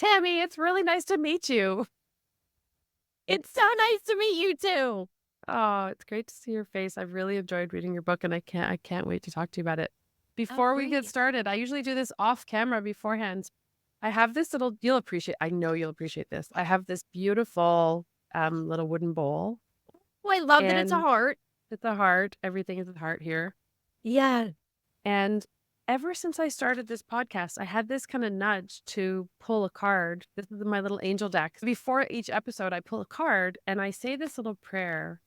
Tammy, it's really nice to meet you. It's so nice to meet you too. Oh, it's great to see your face. I've really enjoyed reading your book and I can't wait to talk to you about it. Oh, Before we get great. started, I usually do this off camera beforehand. I have this little I know you'll appreciate this. I have this beautiful little wooden bowl Well, I love that it's a and heart. it's a heart. Everything is a heart here. Yeah. And ever since I started this podcast, I had this kind of nudge to pull a card. This is my little angel deck. Before each episode, I pull a card and I say this little prayer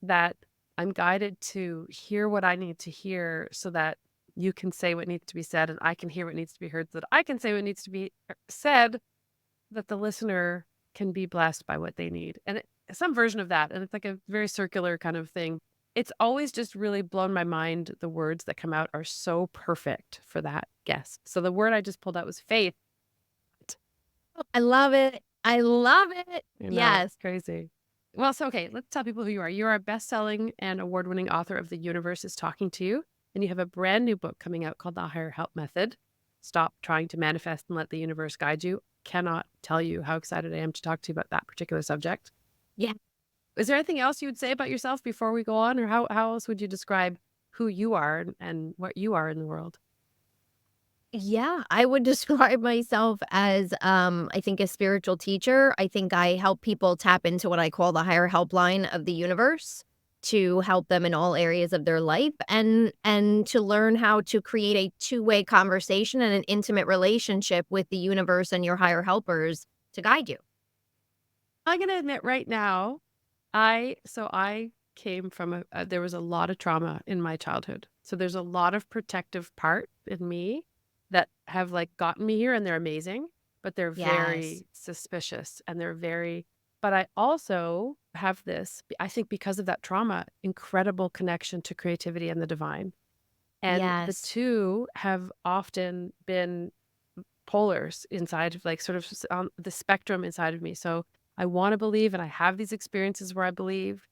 that I'm guided to hear what I need to hear so that you can say what needs to be said and I can hear what needs to be heard so that I can say what needs to be said, that the listener can be blessed by what they need. And some version of that. And it's like a very circular kind of thing. It's always just really blown my mind. The words that come out are so perfect for that guest. So the word I just pulled out was faith. I love it. I love it. You know, it's Yes. crazy. Well, so okay, let's tell people who you are. You are a best-selling and award-winning author of The Universe is Talking to You, and you have a brand new book coming out called The Higher Help Method. Stop trying to manifest and let the universe guide you. Cannot tell you how excited I am to talk to you about that particular subject. Yeah. Is there anything else you would say about yourself before we go on, or how else would you describe who you are and what you are in the world? Yeah, I would describe myself as I think a spiritual teacher. I think I help people tap into what I call the higher helpline of the universe to help them in all areas of their life and to learn how to create a two-way conversation and an intimate relationship with the universe and your higher helpers to guide you. I'm going to admit right now, I came from there was a lot of trauma in my childhood. So there's a lot of protective part in me that have like gotten me here and they're amazing, but they're Yes. very suspicious and but I also have this, I think because of that trauma, incredible connection to creativity and the divine. And the Yes. two have often been polars inside of like sort of on the spectrum inside of me. So I want to believe and I have these experiences where I believe,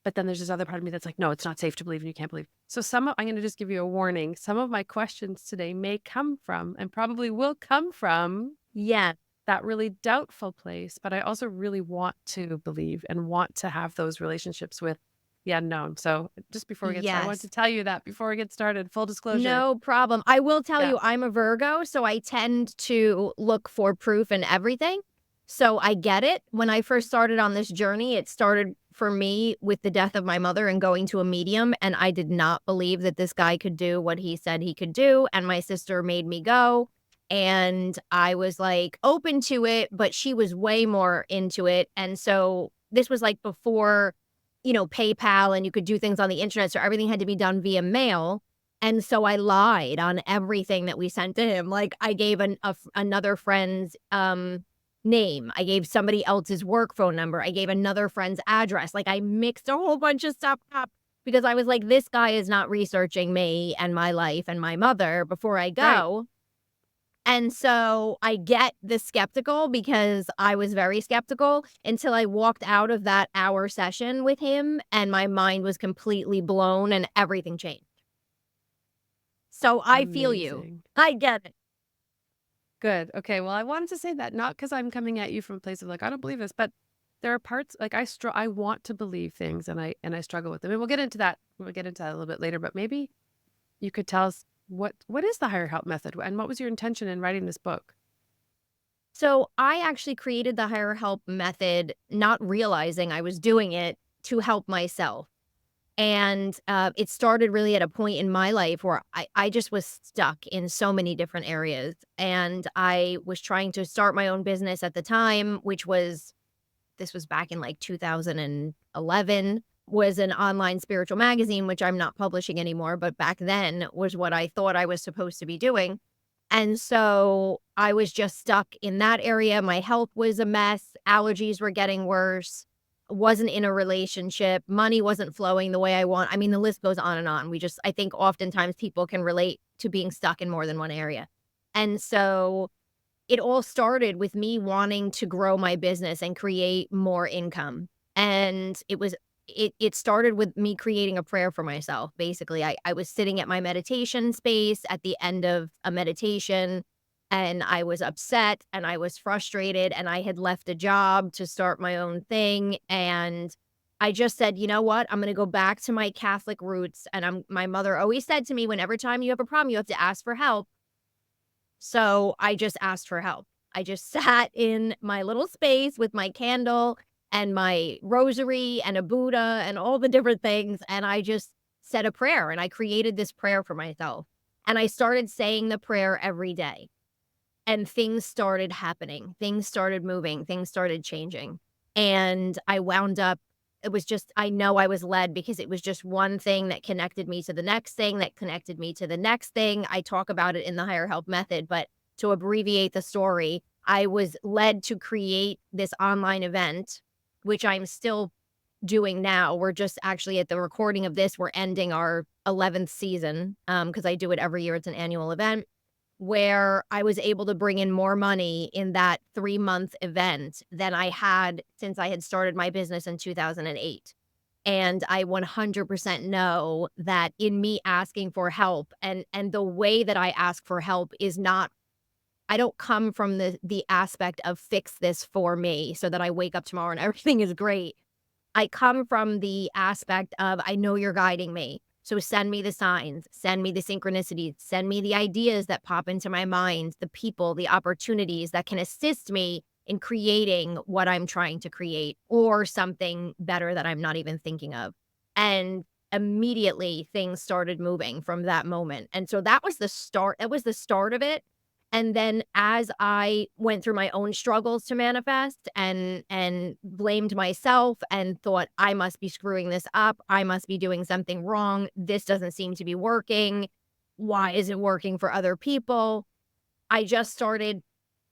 but then there's this other part of me that's like, no, it's not safe to believe and you can't believe. So I'm going to just give you a warning. Some of my questions today may come from and probably will come from Yeah. that really doubtful place, but I also really want to believe and want to have those relationships with the unknown. So just before we get started, I want to Yes. tell you that before we get started, full disclosure. No problem. I will tell Yeah. you, I'm a Virgo, so I tend to look for proof in everything. So I get it. When I first started on this journey, it started for me with the death of my mother and going to a medium. And I did not believe that this guy could do what he said he could do. And my sister made me go. And I was like open to it, but she was way more into it. And so this was like before, PayPal and you could do things on the internet. So everything had to be done via mail. And so I lied on everything that we sent to him. Like I gave another friend's name. I gave somebody else's work phone number. I gave another friend's address. Like I mixed a whole bunch of stuff up because I was like, this guy is not researching me and my life and my mother before I Right. go. And so I get the skeptical because I was very skeptical until I walked out of that hour session with him and my mind was completely blown and everything changed. So I feel you. Amazing. I get it. Good. Okay. Well, I wanted to say that not because I'm coming at you from a place of like, I don't believe this, but there are parts like I want to believe things and I struggle with them. And we'll get into that. We'll get into that a little bit later, but maybe you could tell us what is the higher help method and what was your intention in writing this book? So I actually created the higher help method, not realizing I was doing it to help myself. And it started really at a point in my life where I just was stuck in so many different areas. And I was trying to start my own business at the time, this was back in like 2011, was an online spiritual magazine, which I'm not publishing anymore. But back then was what I thought I was supposed to be doing. And so I was just stuck in that area. My health was a mess. Allergies were getting worse. Wasn't in a relationship. Money wasn't flowing the way I want. I mean, the list goes on and on. I think oftentimes people can relate to being stuck in more than one area. And so it all started with me wanting to grow my business and create more income. And it started with me creating a prayer for myself. Basically, I was sitting at my meditation space at the end of a meditation and I was upset and I was frustrated and I had left a job to start my own thing, and I just said, "You know what? I'm gonna go back to my Catholic roots," and my mother always said to me, "Whenever time you have a problem, you have to ask for help." So, I just asked for help. I just sat in my little space with my candle and my rosary and a Buddha and all the different things, and I just said a prayer, and I created this prayer for myself, and I started saying the prayer every day, and things started happening, things started moving, things started changing, and I wound up it was just I know I was led because it was just one thing that connected me to the next thing, that connected me to the next thing. I talk about it in the higher help method, but to abbreviate the story, I was led to create this online event, which I'm still doing now. We're just actually at the recording of this, we're ending our 11th season, because I do it every year. It's an annual event where I was able to bring in more money in that 3-month event than I had since I had started my business in 2008. And I 100% know that in me asking for help and the way that I ask for help is not I don't come from the aspect of fix this for me so that I wake up tomorrow and everything is great. I come from the aspect of, I know you're guiding me. So send me the signs, send me the synchronicities, send me the ideas that pop into my mind, the people, the opportunities that can assist me in creating what I'm trying to create or something better that I'm not even thinking of. And immediately things started moving from that moment. And so that was the start. That was the start of it. And then as I went through my own struggles to manifest and blamed myself and thought, "I must be screwing this up. I must be doing something wrong. This doesn't seem to be working. Why is it working for other people?" I just started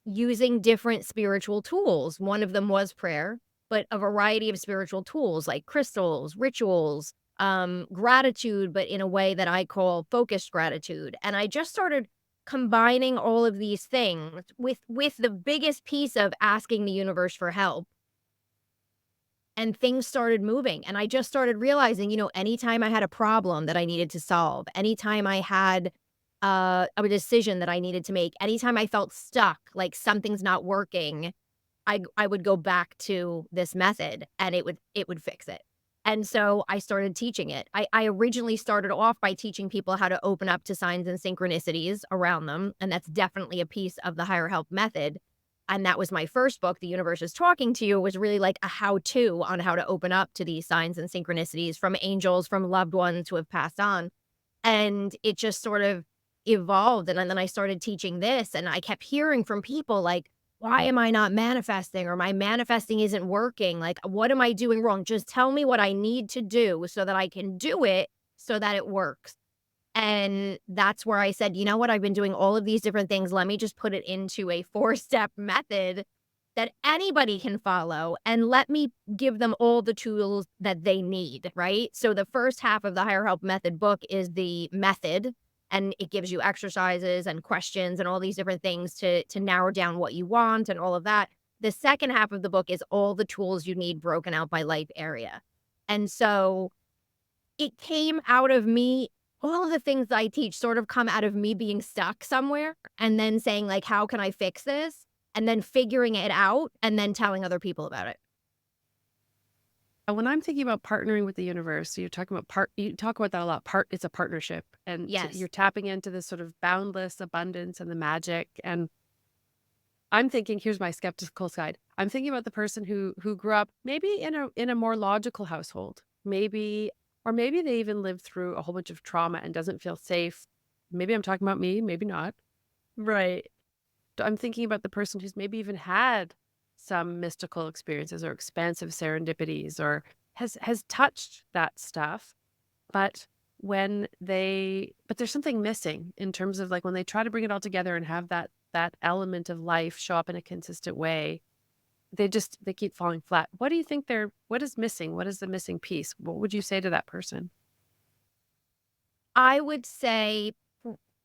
using different spiritual tools. One of them was prayer, but a variety of spiritual tools like crystals, rituals, gratitude, but in a way that I call focused gratitude. And I just started combining all of these things with the biggest piece of asking the universe for help, and things started moving, and I just started realizing, anytime I had a problem that I needed to solve, anytime I had a decision that I needed to make, anytime I felt stuck, like something's not working, I would go back to this method and it would fix it. And so I started teaching it. I originally started off by teaching people how to open up to signs and synchronicities around them, and that's definitely a piece of the higher help method. And that was my first book, The Universe is Talking to You, was really like a how-to on how to open up to these signs and synchronicities from angels, from loved ones who have passed on. And it just sort of evolved, and then I started teaching this, and I kept hearing from people like, "Why am I not manifesting?" Or, "My manifesting isn't working. Like, what am I doing wrong? Just tell me what I need to do so that I can do it so that it works." And that's where I said, "You know what? I've been doing all of these different things. Let me just put it into a four-step method that anybody can follow, and let me give them all the tools that they need," right? So the first half of the Higher Help Method book is the method, and it gives you exercises and questions and all these different things to narrow down what you want and all of that. The second half of the book is all the tools you need broken out by life area. And so it came out of me all of the things that I teach sort of come out of me being stuck somewhere and then saying like, "How can I fix this?" And then figuring it out and then telling other people about it. When I'm thinking about partnering with the universe, so you're talking about you talk about that a lot. It's a partnership, and Yes. you're tapping into this sort of boundless abundance and the magic. And I'm thinking, here's my skeptical side. I'm thinking about the person who grew up maybe in a more logical household, maybe, or maybe they even lived through a whole bunch of trauma and doesn't feel safe. Maybe I'm talking about me, maybe not. Right. I'm thinking about the person who's maybe even had some mystical experiences or expansive serendipities or has touched that stuff, but but there's something missing in terms of like when they try to bring it all together and have that element of life show up in a consistent way, they keep falling flat. What is missing? What is the missing piece? What would you say to that person? I would say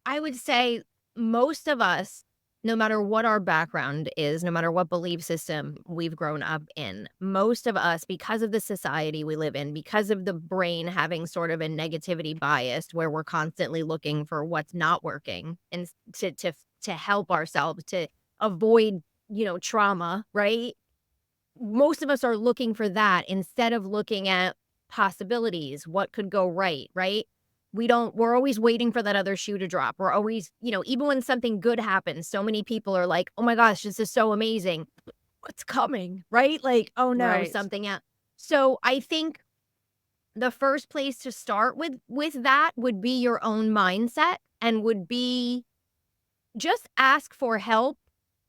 I would say most of us no matter what our background is, no matter what belief system we've grown up in, most of us, because of the society we live in, because of the brain having sort of a negativity bias where we're constantly looking for what's not working and to help ourselves to avoid, trauma, right? Most of us are looking for that instead of looking at possibilities, what could go right, right? We're always waiting for that other shoe to drop. We're always, even when something good happens, so many people are like, "Oh my gosh, this is so amazing. What's coming?" Right? Like, "Oh no, Right. something else." So, I think the first place to start with that would be your own mindset and would be just ask for help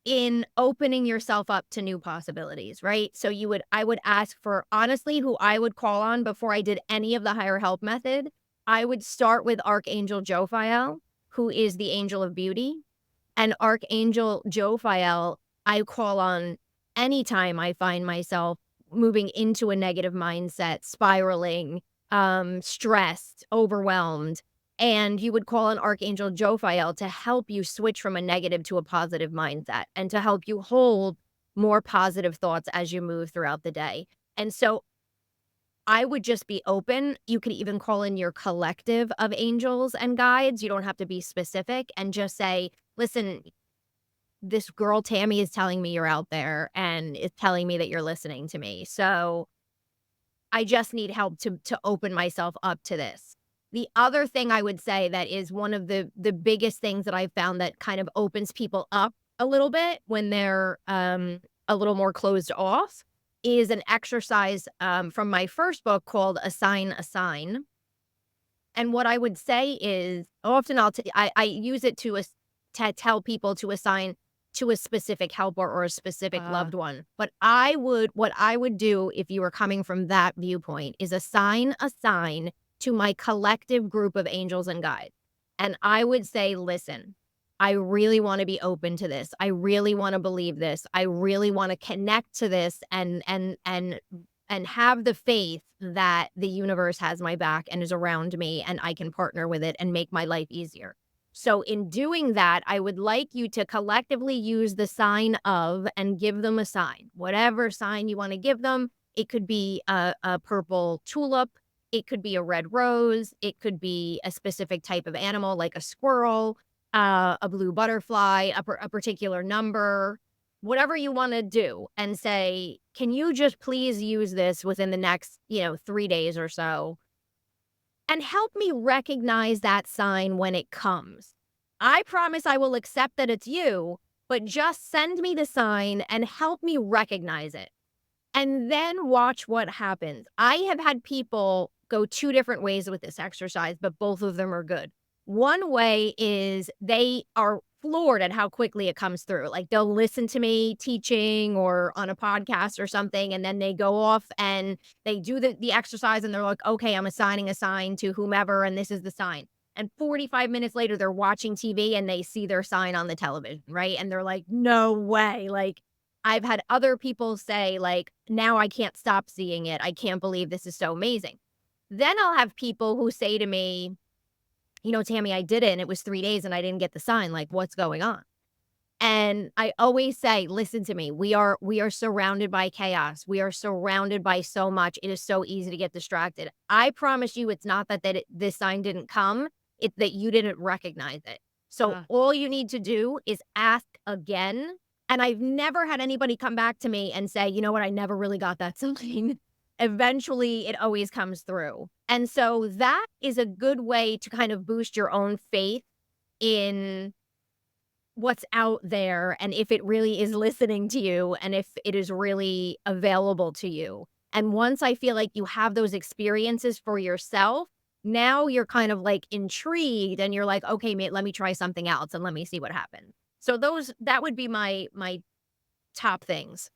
in opening yourself up to new possibilities, right? So I would ask for honestly who I would call on before I did any of the higher help method. I would start with Archangel Jophiel, who is the angel of beauty. And Archangel Jophiel, I call on anytime I find myself moving into a negative mindset, spiraling, stressed, overwhelmed. And you would call on Archangel Jophiel to help you switch from a negative to a positive mindset and to help you hold more positive thoughts as you move throughout the day. And so I would just be open. You could even call in your collective of angels and guides. You don't have to be specific and just say, listen, this girl Tammy is telling me you're out there and is telling me that you're listening to me. So I just need help to open myself up to this. The other thing I would say that is one of the biggest things that I've found that kind of opens people up a little bit when they're a little more closed off is an exercise from my first book called Assign a Sign. And what I would say is often I use it to tell people to assign to a specific helper or a specific Uh, loved one. But what I would do if you were coming from that viewpoint is assign a sign to my collective group of angels and guides. And I would say, listen, I really want to be open to this. I really want to believe this. I really want to connect to this and have the faith that the universe has my back and is around me and I can partner with it and make my life easier. So, in doing that, I would like you to collectively use the sign of and give them a sign, whatever sign you want to give them. It could be a purple tulip, it could be a red rose, it could be a specific type of animal like a squirrel, a blue butterfly, a particular number, whatever you wanna do and say, "Can you just please use this within the next, 3 days or so, and help me recognize that sign when it comes. I promise I will accept that it's you, but just send me the sign and help me recognize it." And then watch what happens. I have had people go 2 different ways with this exercise, but both of them are good. One way is they are floored at how quickly it comes through. Like, they'll listen to me teaching or on a podcast or something, and then they go off and they do the exercise, and they're like, "Okay, I'm assigning a sign to whomever, and this is the sign." And 45 minutes later, they're watching TV, and they see their sign on the television, right? And they're like, "No way." Like, I've had other people say, like, "Now I can't stop seeing it. I can't believe this is so amazing." Then I'll have people who say to me, "Tammy, I did it and it was 3 days and I didn't get the sign. Like, what's going on?" And I always say, "Listen to me. We are surrounded by chaos. We are surrounded by so much. It is so easy to get distracted. I promise you it's not that this sign didn't come, it's that you didn't recognize it. So uh, all you need to do is ask again." And I've never had anybody come back to me and say, "You know what? I never really got that sign." Eventually, it always comes through. And so that is a good way to kind of boost your own faith in what's out there and if it really is listening to you and if it is really available to you. And once I feel like you have those experiences for yourself, now you're kind of like intrigued and you're like, "Okay, mate, let me try something else and let me see what happens." So that would be my top things.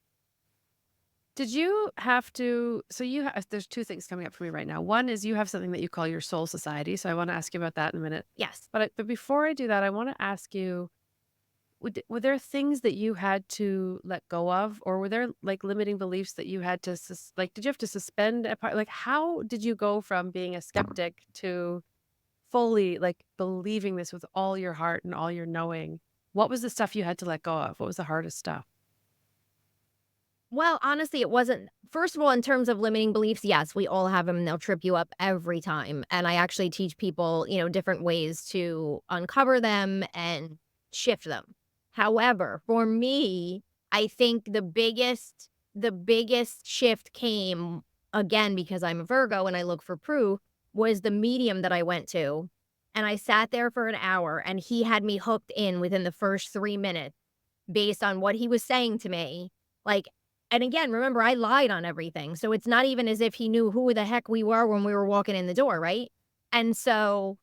did you have to so you ha there's 2 things coming up for me right now. One is you have something that you call your soul society, so I wanna ask you about that in a minute. Yes. But before I do that, I wanna ask you, were there things that you had to let go of, or were there, like, limiting beliefs that you had to did you have to suspend a part, like, how did you go from being a skeptic to fully, like, believing this with all your heart and all your knowing? What was the stuff you had to let go of? What was the hardest stuff? Well, honestly, it wasn't first of all, in terms of limiting beliefs, yes, we all have them and they'll trip you up every time. And I actually teach people, different ways to uncover them and shift them. However, for me, I think the biggest shift came again because I'm a Virgo and I look for proof was the medium that I went to. And I sat there for an hour and he had me hooked in within the first 3 minutes based on what he was saying to me. Like, and again, remember, I lied on everything. So it's not even as if he knew who the heck we were when we were walking in the door, right? And so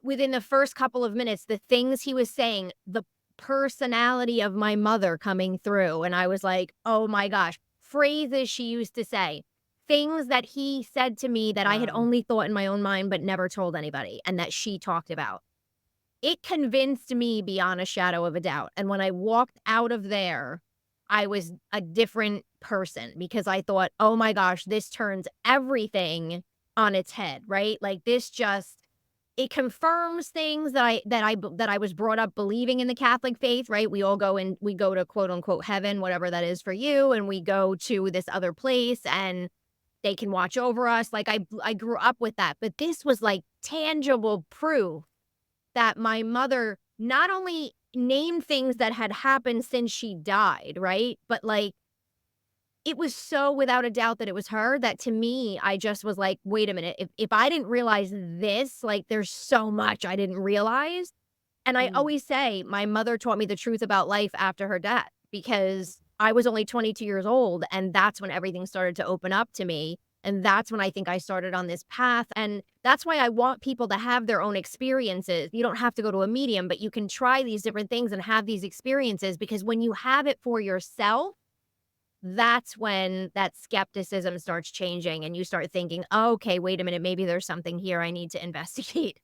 within the first couple of minutes, the things he was saying, the personality of my mother coming through. And I was like, oh my gosh, phrases she used to say, things that he said to me that I had Wow. only thought in my own mind, but never told anybody, and that she talked about. It convinced me beyond a shadow of a doubt, and when I walked out of there, I was a different person because I thought, "Oh my gosh, this turns everything on its head," right? Like, this just it confirms things that I was brought up believing in the Catholic faith, right? We go to quote unquote "heaven," whatever that is for you, and we go to this other place, and they can watch over us, like, I grew up with that, but this was, like, tangible proof that my mother not only named things that had happened since she died, right? But, like, it was so without a doubt that it was her that to me, I just was like, "Wait a minute, if I didn't realize this, like, there's so much I didn't realize." And I Mm. always say my mother taught me the truth about life after her death because I was only 22 years old, and that's when everything started to open up to me, and that's when I think I started on this path, and that's why I want people to have their own experiences. You don't have to go to a medium, but you can try these different things and have these experiences because when you have it for yourself, that's when that skepticism starts changing and you start thinking, "Okay, wait a minute, maybe there's something here I need to investigate."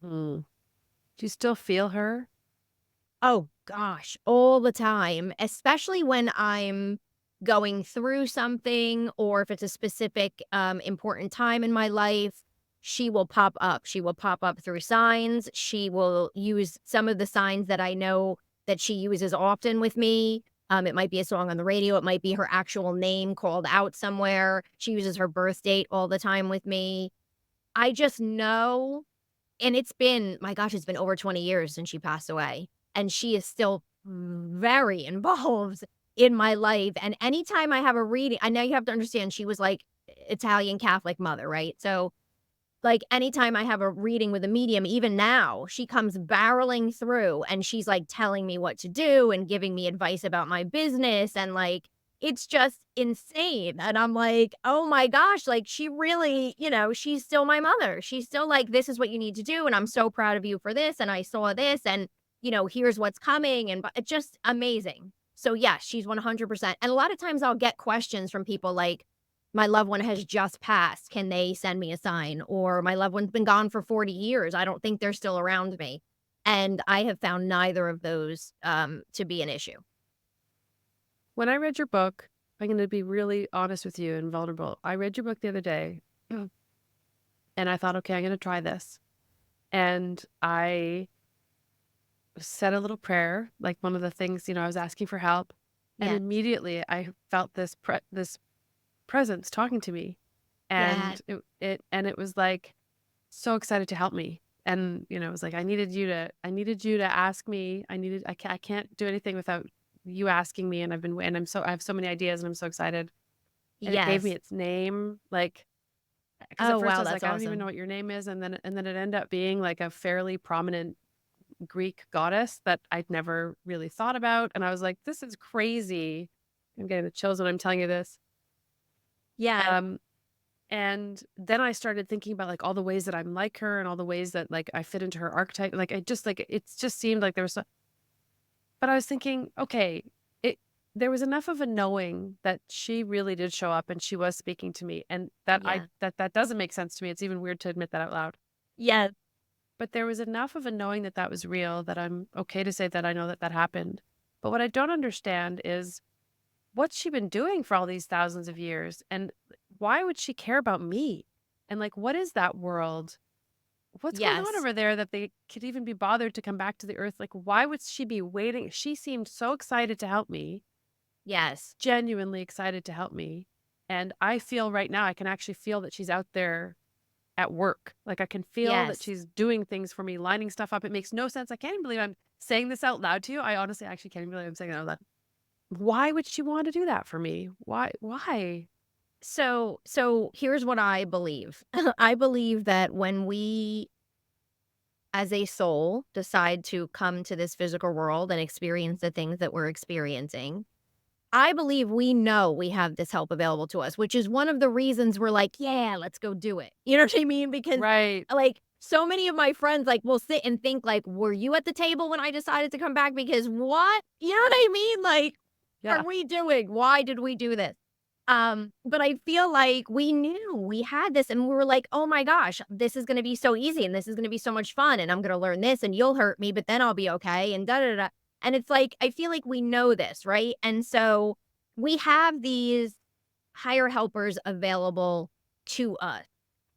Mm. Do you still feel her? Oh gosh, all the time, especially when I'm going through something or if it's a specific, important time in my life, she will pop up. She will pop up through signs. She will use some of the signs that I know that she uses often with me. It might be a song on the radio. It might be her actual name called out somewhere. She uses her birth date all the time with me. I just know and it's been my gosh, it's been over 20 years since she passed away, and she is still very involved in my life, and anytime I have a reading I know you have to understand she was, like, Italian Catholic mother, right? So, like, anytime I have a reading with a medium, even now, she comes barreling through and she's, like, telling me what to do and giving me advice about my business and, like, it's just insane, and I'm like, "Oh my gosh," like, she really she's still my mother. She's still like, "This is what you need to do, and I'm so proud of you for this, and I saw this, and, here's what's coming," and it's just amazing. So, yes, she's 100%, and a lot of times I'll get questions from people like, my loved one has just passed. Can they send me a sign? Or my loved one's been gone for 40 years. I don't think they're still around me. And I have found neither of those to be an issue. When I read your book, I'm going to be really honest with you and vulnerable. I read your book the other day and I thought, okay, I'm going to try this. And I said a little prayer, like one of the things, I was asking for help. And Yes. immediately I felt this presence talking to me. Yeah. And it was like so excited to help me. And, it was like, I needed you to ask me. I can't do anything without you asking me. And I have so many ideas and I'm so excited. And it gave me Yes. its name, like, because at Oh, first I wow. was That's like, I don't even know awesome. what your name is. And then it ended up being like a fairly prominent Greek goddess that I'd never really thought about. And I was like, this is crazy. I'm getting the chills when I'm telling you this. Yeah. Um, And then I started thinking about, like, all the ways that I'm like her and all the ways that, like, I fit into her archetype. Like, it just seemed like there was but I was thinking, okay, it there was enough of a knowing that she really did show up and she was speaking to me and Yeah. that doesn't make sense to me. It's even weird to admit that out loud. Yeah. But there was enough of a knowing that that was real that I'm okay to say that I know that that happened. But what I don't understand is what's she been doing for all these thousands of years? And why would she care about me? And like, what is that world? what's going on Yes. over there that they could even be bothered to come back to the earth? Like, why would she be waiting? She seemed so excited to help me, Yes. genuinely excited to help me. And I feel right now, I can actually feel that she's out there at work. Like, I can feel that Yes. she's doing things for me, lining stuff up. It makes no sense. I can't even believe I'm saying this out loud to you. I honestly actually can't even believe I'm saying it out loud. Why would she want to do that for me? Why? Why? So here's what I believe. I believe that when we as a soul decide to come to this physical world and experience the things that we're experiencing, I believe we know we have this help available to us, which is one of the reasons we're like, "Yeah, let's go do it." You know what I mean? Because, Right. like, so many of my friends, like, will sit and think, like, "Were you at the table when I decided to come back? Because what?" You know what I mean? Like, "What Yeah. are we doing? Why did we do this?" But I feel like we knew we had this and we were like, "Oh my gosh, this is gonna be so easy and this is gonna be so much fun and I'm gonna learn this and you'll hurt me, but then I'll be okay and da da da." And it's like, I feel like we know this, right? And so we have these higher helpers available to us.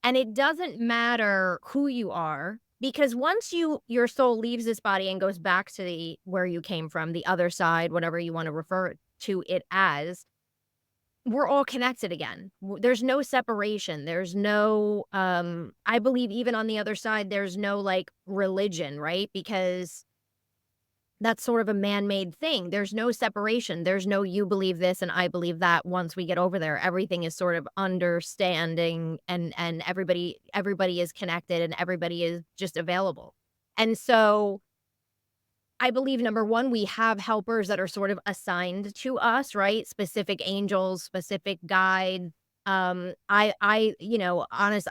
And it doesn't matter who you are because once your soul leaves this body and goes back to the where you came from, the other side, whatever you want to refer to it as, we're all connected again. There's no separation. There's no I believe even on the other side there's no like religion, right? Because that's sort of a man-made thing. There's no separation. There's no you believe this and I believe that once we get over there. Everything is sort of understanding and everybody is connected and everybody is just available. And so I believe number 1, we have helpers that are sort of assigned to us, right? Specific angels, specific guides. Honest, I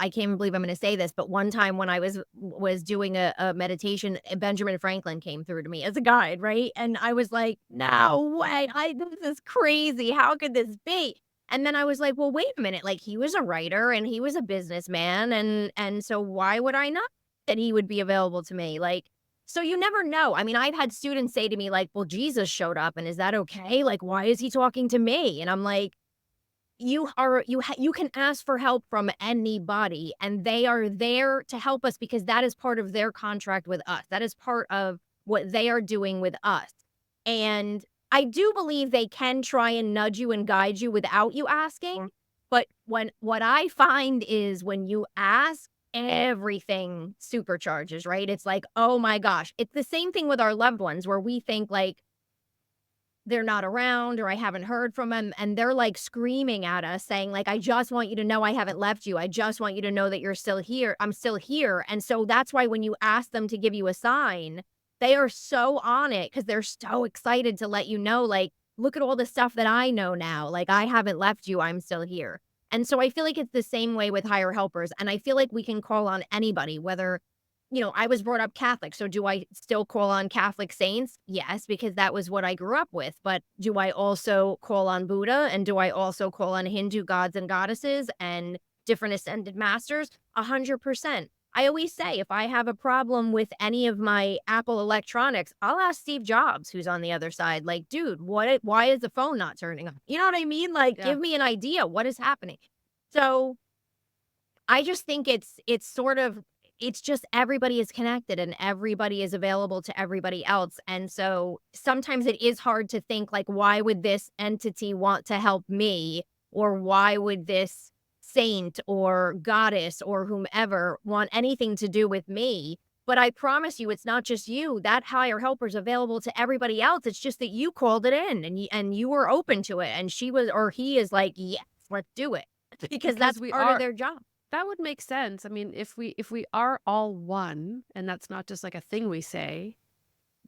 can't even believe I'm going to say this, but one time when I was doing a meditation, Benjamin Franklin came through to me as a guide, right? And I was like, no way, this is crazy. How could this be? And then I was like, well, wait a minute. Like he was a writer and he was a businessman, and so why would I not that he would be available to me? Like so you never know. I mean, I've had students say to me like, "Well, Jesus showed up and is that okay? Like, why is he talking to me?" And I'm like, you can ask for help from anybody and they are there to help us because that is part of their contract with us. That is part of what they are doing with us. And I do believe they can try and nudge you and guide you without you asking, but when what I find is when you ask, everything supercharges, right? It's like, "Oh my gosh." It's the same thing with our loved ones where we think like they're not around or I haven't heard from them and they're like screaming at us saying like, "I just want you to know I haven't left you. I just want you to know that you're still here. I'm still here." And so that's why when you ask them to give you a sign, they are so on it because they're so excited to let you know like, "Look at all the stuff that I know now. Like I haven't left you. I'm still here." And so I feel like it's the same way with higher helpers and I feel like we can call on anybody whether I was brought up Catholic, so do I still call on Catholic saints? Yes, because that was what I grew up with, but do I also call on Buddha, and do I also call on Hindu gods and goddesses and different ascended masters? 100%. I always say if I have a problem with any of my Apple electronics, I'll ask Steve Jobs, who's on the other side, like, "Dude, why is the phone not turning on?" You know what I mean? Like, Yeah. give me an idea, what is happening? So I just think it's sort of it's just everybody is connected and everybody is available to everybody else, and so sometimes it is hard to think like, why would this entity want to help me? Or why would this saint or goddess or whomever want anything to do with me? But I promise you, it's not just you. That higher helper is available to everybody else. It's just that you called it in and you were open to it, and she was or he is like, "Yes, let's do it," because Because that's we part of are their job. that would make sense. I mean, if we are all one, and that's not just like a thing we say,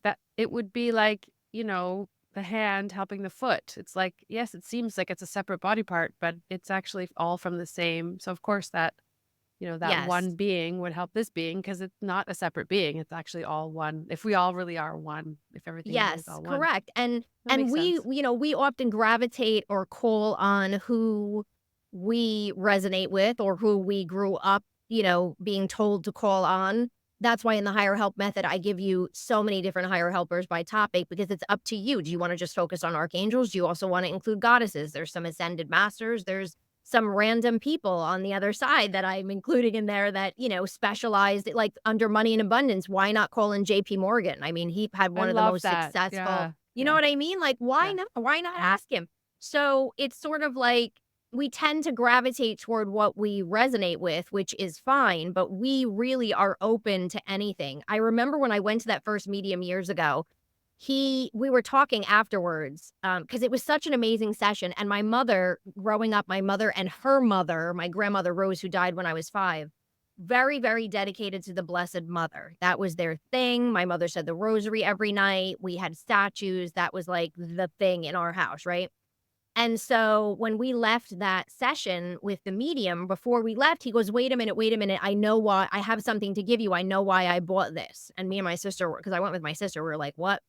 that it would be like, the hand helping the foot. It's like, yes, it seems like it's a separate body part, but it's actually all from the same. So of course that Yes. one being would help this being because it's not a separate being. It's actually all one. If we all really are one, if everything really is Yes, all one. correct, That and makes we sense. we often gravitate or call on who we resonate with or who we grew up, being told to call on. That's why in the higher help method, I give you so many different higher helpers by topic because it's up to you. Do you wanna just focus on archangels? Do you also wanna include goddesses? There's some ascended masters, there's some random people on the other side that I'm including in there that, specialized like under money and abundance. Why not call in JP Morgan? I mean, he had I one of the love most that. successful, Yeah. you know Yeah. what I mean? Like, why Yeah. not? Why not ask him? So it's sort of like we tend to gravitate toward what we resonate with, which is fine, but we really are open to anything. I remember when I went to that first medium years ago, we were talking afterwards, because it was such an amazing session, and my mother, growing up, my mother and her mother, my grandmother Rose, who died when I was 5, very, very dedicated to the Blessed Mother. That was their thing. My mother said the rosary every night. We had statues. That was like the thing in our house, right? And so when we left that session with the medium, before we left, he goes, wait a minute. I know why I have something to give you. I know why I bought this." And me and my sister, because I went with my sister, we were like, "What?"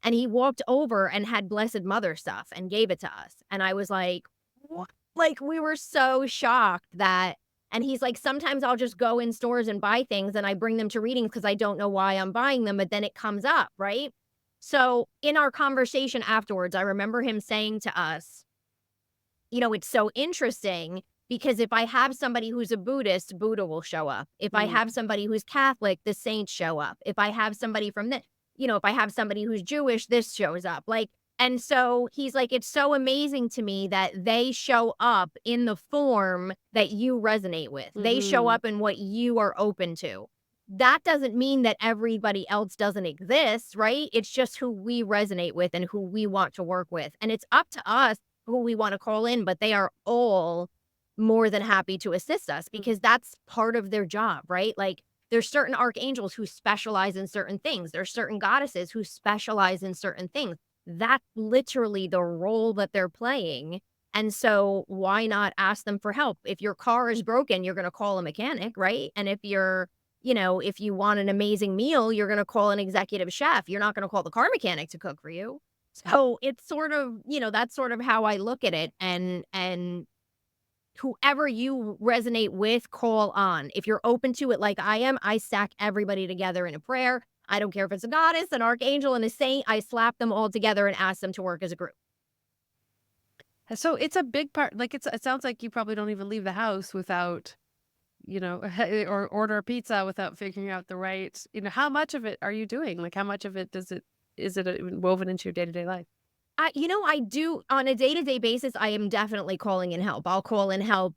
And he walked over and had Blessed Mother stuff and gave it to us. And I was like, "What?" Like, we were so shocked that, and he's like, "Sometimes I'll just go in stores and buy things and I bring them to readings because I don't know why I'm buying them, but then it comes up, right?" So in our conversation afterwards, I remember him saying to us, "It's so interesting because if I have somebody who's a Buddhist, Buddha will show up. If I Mm. have somebody who's Catholic, the saints show up. If I have somebody from the, if I have somebody who's Jewish, this shows up." Like, and so he's like, "It's so amazing to me that they show up in the form that you resonate with. They show Mhm. up in what you are open to. That doesn't mean that everybody else doesn't exist, right? It's just who we resonate with and who we want to work with. And it's up to us who we wanna call in, but they are all more than happy to assist us Mm. because that's part of their job, right? Like, there's certain archangels who specialize in certain things. There's certain goddesses who specialize in certain things. That's literally the role that they're playing, and so why not ask them for help? If your car is broken, you're gonna call a mechanic, right? And if you want an amazing meal, you're gonna call an executive chef. You're not gonna call the car mechanic to cook for you. So it's sort of, that's sort of how I look at it, and whoever you resonate with, call on. If you're open to it like I am, I stack everybody together in a prayer. I don't care if it's a goddess, an archangel, and a saint, I slap them all together and ask them to work as a group. So it's a big part, like, it sounds like you probably don't even leave the house without, or order a pizza without figuring out the right, how much of it are you doing? Like, how much of it is it woven into your day-to-day life? I do on a day-to-day basis, I am definitely calling in help. I'll call in help,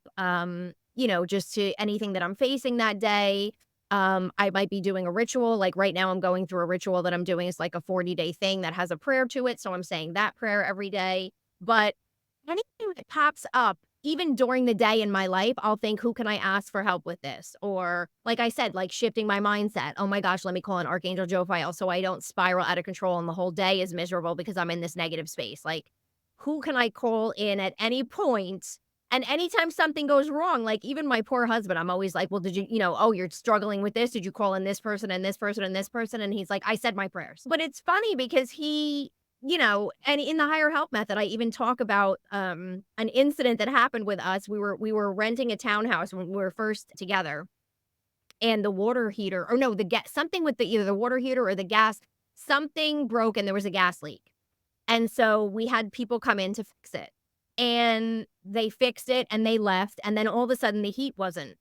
just to anything that I'm facing that day. I might be doing a ritual. Like right now, I'm going through a ritual that I'm doing. It's like a 40-day thing that has a prayer to it. So I'm saying that prayer every day. But anything that pops up, even during the day in my life, I'll think, who can I ask for help with this? Or, like I said, like shifting my mindset. Oh my gosh, let me call an Archangel Jophiel so I don't spiral out of control and the whole day is miserable because I'm in this negative space. Like, who can I call in at any point? And anytime something goes wrong, like even my poor husband, I'm always like, well, did you, oh, you're struggling with this? Did you call in this person and this person and this person? And he's like, I said my prayers. But it's funny because and in the higher help method, I even talk about an incident that happened with us. We were renting a townhouse when we were first together, and the water heater, or no, the gas, something with the either the water heater or the gas, something broke and there was a gas leak. And so we had people come in to fix it. And they fixed it and they left. And then all of a sudden the heat wasn't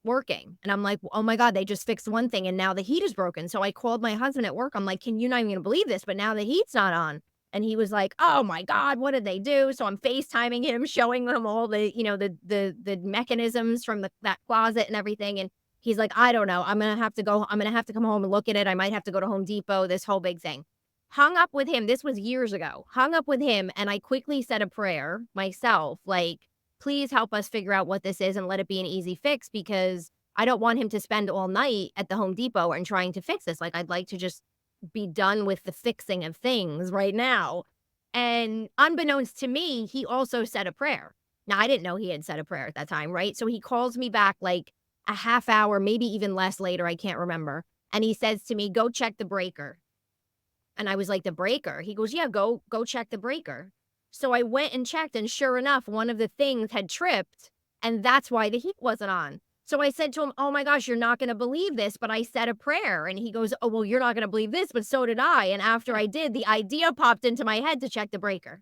working. And I'm like, oh my God, they just fixed one thing and now the heat is broken. So I called my husband at work. I'm like, can you not even believe this? But now the heat's not on. And he was like, oh my God, what did they do? So I'm FaceTiming him, showing him all the mechanisms from that closet and everything. And he's like, I don't know. I'm gonna have to come home and look at it. I might have to go to Home Depot, this whole big thing. Hung up with him, this was years ago, hung up with him, and I quickly said a prayer myself, like, "Please help us figure out what this is and let it be an easy fix because I don't want him to spend all night at the Home Depot and trying to fix this, like, I'd like to just be done with the fixing of things right now." And unbeknownst to me, he also said a prayer. Now, I didn't know he had said a prayer at that time, right? So he calls me back, like, a half hour, maybe even less later, I can't remember, and he says to me, "Go check the breaker." And I was like, "The breaker?" He goes, "Yeah, go check the breaker." So I went and checked, and sure enough, one of the things had tripped, and that's why the heat wasn't on. So I said to him, "Oh my gosh, you're not gonna believe this, but I said a prayer." And he goes, "Oh, well, you're not gonna believe this, but so did I." And after I did, the idea popped into my head to check the breaker.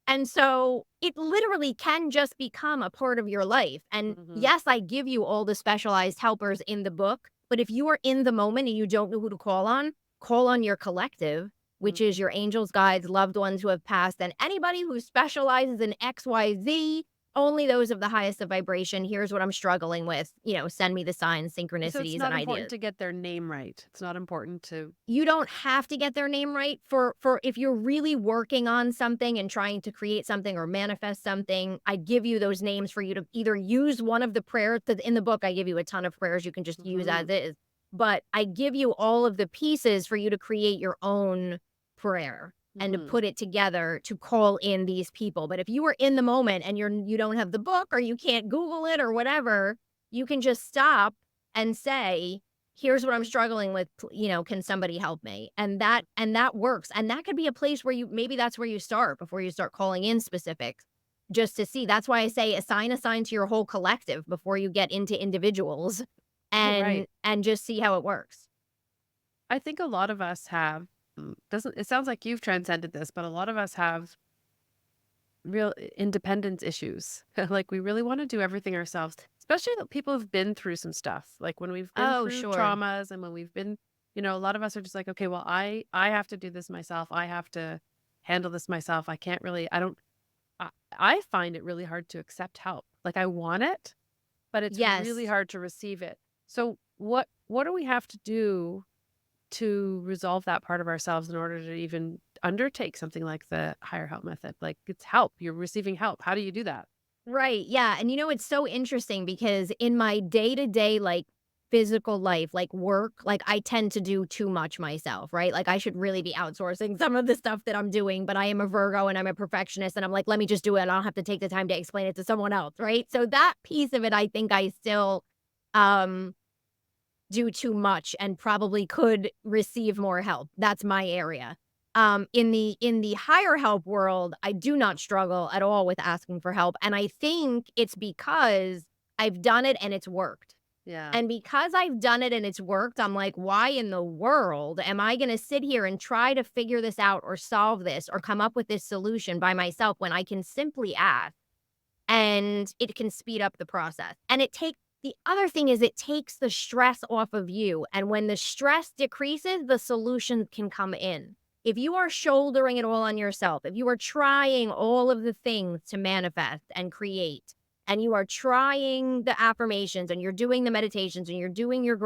And so it literally can just become a part of your life. And Mhm. yes, I give you all the specialized helpers in the book, but if you are in the moment and you don't know who to call on your collective, which is Mhm. your angels, guides, loved ones who have passed, and anybody who specializes in XYZ, only those of the highest of vibration. Here's what I'm struggling with. Send me the signs, So it's synchronicities, not and important ideas. to get their name right. It's not important to You don't have to get their name right for if you're really working on something and trying to create something or manifest something. I give you those names for you to either use one of the prayers that in the book. I give you a ton of prayers you can just use as Mhm. is, but I give you all of the pieces for you to create your own prayer and to Mhm. put it together to call in these people. But if you are in the moment and you don't have the book or you can't Google it or whatever, you can just stop and say, here's what I'm struggling with, can somebody help me? And that works. And that could be a place where maybe that's where you start before you start calling in specifics, just to see. That's why I say assign a sign to your whole collective before you get into individuals Oh, right. and just see how it works. I think a lot of us have doesn't it sounds like you've transcended this, but a lot of us have real independence issues. Like we really want to do everything ourselves, especially the people who've been through some stuff. Like when we've been Oh, through sure. traumas and when we've been, a lot of us are just like, okay, well, I have to do this myself. I have to handle this myself. I can't really I don't I find it really hard to accept help. Like I want it, but it's really Yes. hard to receive it. So what do we have to do to resolve that part of ourselves in order to even undertake something like the higher help method? Like it's help. You're receiving help. How do you do that? Right. Yeah. And it's so interesting because in my day to day, like physical life, like work, like I tend to do too much myself, right? Like I should really be outsourcing some of the stuff that I'm doing, but I am a Virgo and I'm a perfectionist and I'm like, let me just do it. I don't have to take the time to explain it to someone else. Right. So that piece of it, I think I still, um, do too much and probably could receive more help. That's my area. In the higher help world, I do not struggle at all with asking for help, and I think it's because I've done it and it's worked. Yeah. And because I've done it and it's worked, I'm like, why in the world am I going to sit here and try to figure this out or solve this or come up with this solution by myself when I can simply ask? And it can speed up the process. And the other thing is it takes the stress off of you. And when the stress decreases, the solution can come in. If you are shouldering it all on yourself, if you are trying all of the things to manifest and create, and you are trying the affirmations and you're doing the meditations and you're doing your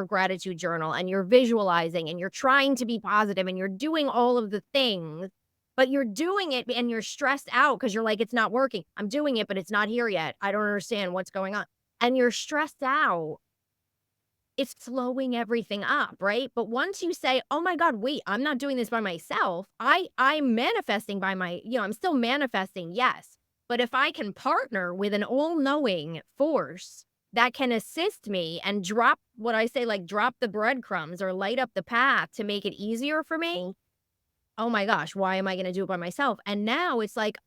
gratitude journal and you're visualizing and you're trying to be positive and you're doing all of the things, but you're doing it and you're stressed out because you're like, it's not working. I'm doing it, but it's not here yet. I don't understand what's going on. And you're stressed out. It's slowing everything up, right? But once you say, oh my God, wait, I'm not doing this by myself. I'm manifesting I'm still manifesting, yes. But if I can partner with an all-knowing force that can assist me and drop what I say, like drop the breadcrumbs or light up the path to make it easier for me, oh my gosh, why am I gonna do it by myself? And now it's like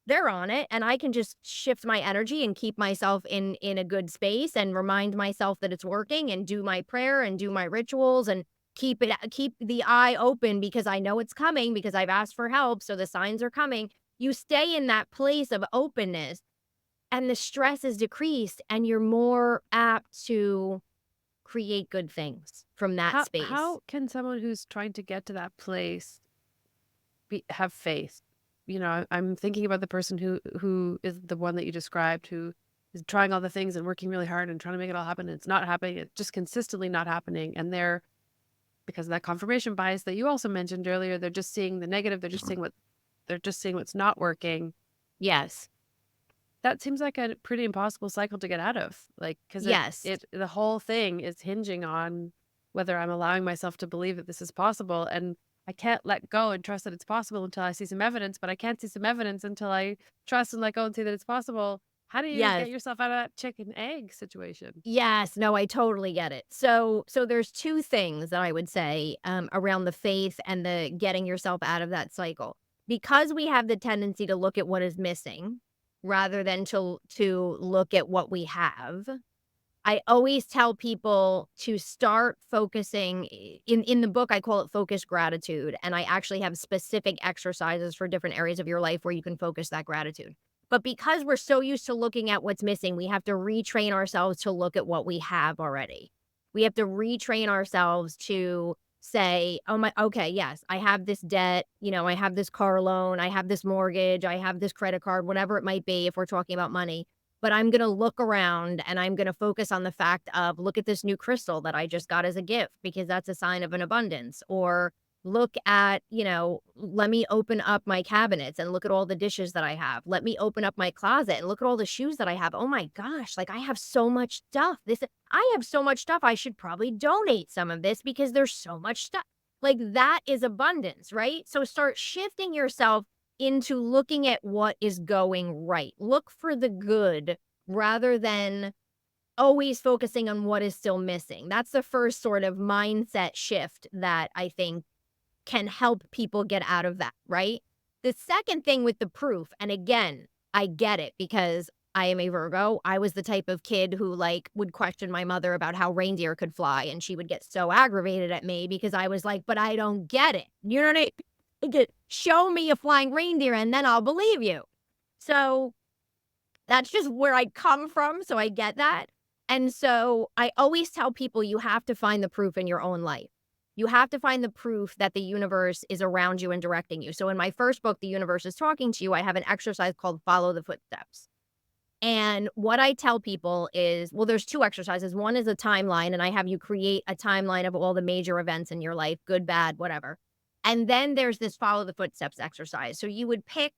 they're on it and I can just shift my energy and keep myself in a good space and remind myself that it's working and do my prayer and do my rituals and keep the eye open because I know it's coming because I've asked for help, so the signs are coming. You stay in that place of openness and the stress is decreased and you're more apt to create good things from that space. How can someone who's trying to get to that place have faith? I'm thinking about the person who is the one that you described, who is trying all the things and working really hard and trying to make it all happen. And it's not happening. It's just consistently not happening. And they're because of that confirmation bias that you also mentioned earlier, they're just seeing the negative. They're just seeing what's not working. Yes. That seems like a pretty impossible cycle to get out of. Like, because Yes. the whole thing is hinging on whether I'm allowing myself to believe that this is possible. And I can't let go and trust that it's possible until I see some evidence, but I can't see some evidence until I trust and let go and see that it's possible. How do you Yes. get yourself out of that chicken egg situation? Yes, no, I totally get it. So there's 2 things that I would say, around the faith and the getting yourself out of that cycle. Because we have the tendency to look at what is missing rather than to look at what we have, I always tell people to start focusing in the book, I call it focused gratitude, and I actually have specific exercises for different areas of your life where you can focus that gratitude. But because we're so used to looking at what's missing, we have to retrain ourselves to look at what we have already. We have to retrain ourselves to say, "Oh my okay, yes, I have this debt, I have this car loan, I have this mortgage, I have this credit card," whatever it might be if we're talking about money. But I'm gonna look around and I'm gonna focus on the fact of, "Look at this new crystal that I just got as a gift because that's a sign of an abundance." Or look at, let me open up my cabinets and look at all the dishes that I have. Let me open up my closet and look at all the shoes that I have. Oh my gosh, like I have so much stuff. I have so much stuff. I should probably donate some of this because there's so much stuff. Like that is abundance, right? So start shifting yourself into looking at what is going right. Look for the good rather than always focusing on what is still missing. That's the first sort of mindset shift that I think can help people get out of that, right? The second thing with the proof, and again, I get it because I am a Virgo. I was the type of kid who like would question my mother about how reindeer could fly, and she would get so aggravated at me because I was like, "But I don't get it." You know what I mean? Show me a flying reindeer and then I'll believe you. So that's just where I come from, so I get that. And so I always tell people you have to find the proof in your own life. You have to find the proof that the universe is around you and directing you. So in my first book, The Universe is Talking to You, I have an exercise called Follow the Footsteps. And what I tell people is, well, there's two exercises. One is a timeline, and I have you create a timeline of all the major events in your life, good, bad, whatever. And then there's this follow the footsteps exercise. So you would pick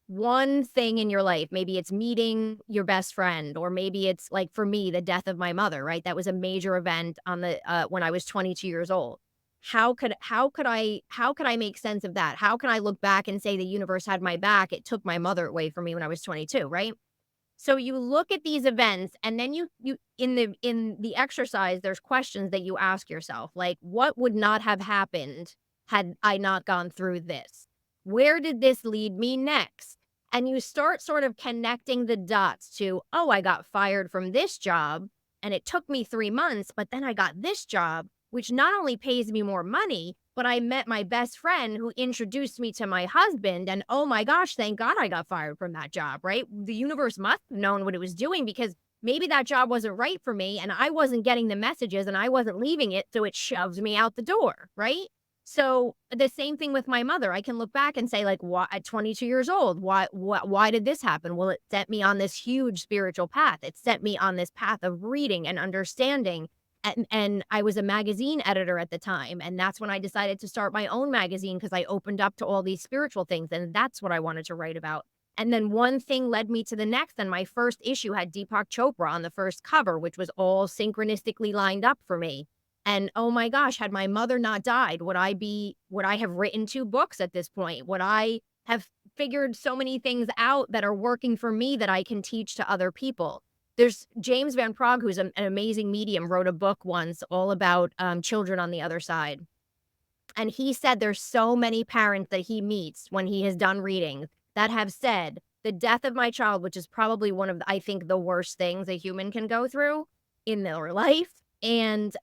one thing in your life. Maybe it's meeting your best friend, or maybe it's like for me, the death of my mother, right? That was a major event on the when I was 22 years old. How could I make sense of that? How can I look back and say the universe had my back? It took my mother away from me when I was 22, right? So you look at these events and then you in the exercise, there's questions that you ask yourself, like, what would not have happened had I not gone through this? Where did this lead me next? And you start sort of connecting the dots to, oh, I got fired from this job and it took me 3 months, but then I got this job, which not only pays me more money, but I met my best friend who introduced me to my husband. And oh my gosh, thank God I got fired from that job, right? The universe must have known what it was doing because maybe that job wasn't right for me and I wasn't getting the messages and I wasn't leaving it. So it shoved me out the door, right? So the same thing with my mother. I can look back and say, like, why at 22 years old, why did this happen? Well, it set me on this huge spiritual path. It set me on this path of reading and understanding, and I was a magazine editor at the time, and that's when I decided to start my own magazine because I opened up to all these spiritual things, and that's what I wanted to write about. And then one thing led me to the next, and my first issue had Deepak Chopra on the first cover, which was all synchronistically lined up for me. And oh my gosh, had my mother not died, would I have written 2 books at this point? Would I have figured so many things out that are working for me that I can teach to other people? There's James Van Praagh, who's an amazing medium, wrote a book once all about children on the other side. And he said there's so many parents that he meets when he has done readings that have said, the death of my child, which is probably one of, I think, the worst things a human can go through in their life. And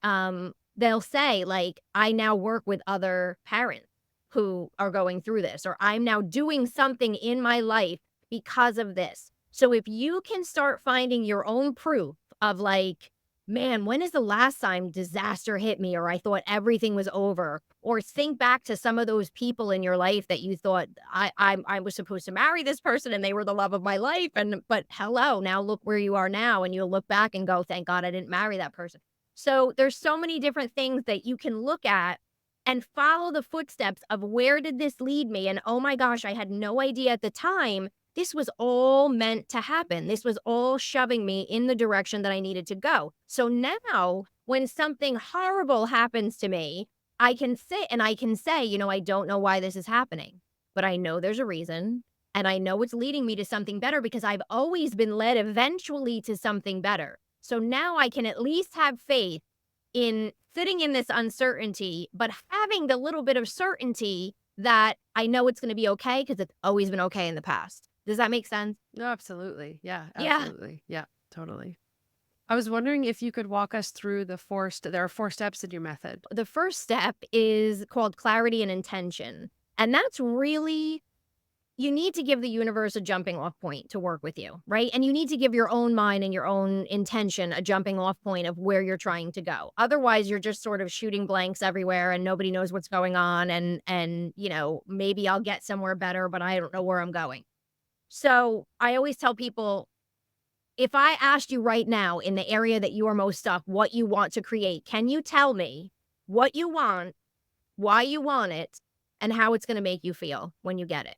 they'll say, like, I now work with other parents who are going through this, or I'm now doing something in my life because of this. So if you can start finding your own proof of like, man, when is the last time disaster hit me or I thought everything was over? Or think back to some of those people in your life that you thought I was supposed to marry this person and they were the love of my life. But hello, now look where you are now. And you'll look back and go, thank God I didn't marry that person. So there's so many different things that you can look at and follow the footsteps of where did this lead me? And oh my gosh, I had no idea at the time. This was all meant to happen. This was all shoving me in the direction that I needed to go. So now when something horrible happens to me, I can sit and I can say, I don't know why this is happening, but I know there's a reason. And I know it's leading me to something better because I've always been led eventually to something better. So now I can at least have faith in sitting in this uncertainty, but having the little bit of certainty that I know it's going to be okay because it's always been okay in the past. Does that make sense? No, absolutely. Yeah, Yeah. absolutely. Yeah, totally. I was wondering if you could walk us through there are 4 steps in your method. The first step is called clarity and intention. And that's really, you need to give the universe a jumping off point to work with you, right? And you need to give your own mind and your own intention a jumping off point of where you're trying to go. Otherwise, you're just sort of shooting blanks everywhere and nobody knows what's going on. And maybe I'll get somewhere better, but I don't know where I'm going. So I always tell people, if I asked you right now in the area that you are most stuck, what you want to create, can you tell me what you want, why you want it, and how it's going to make you feel when you get it?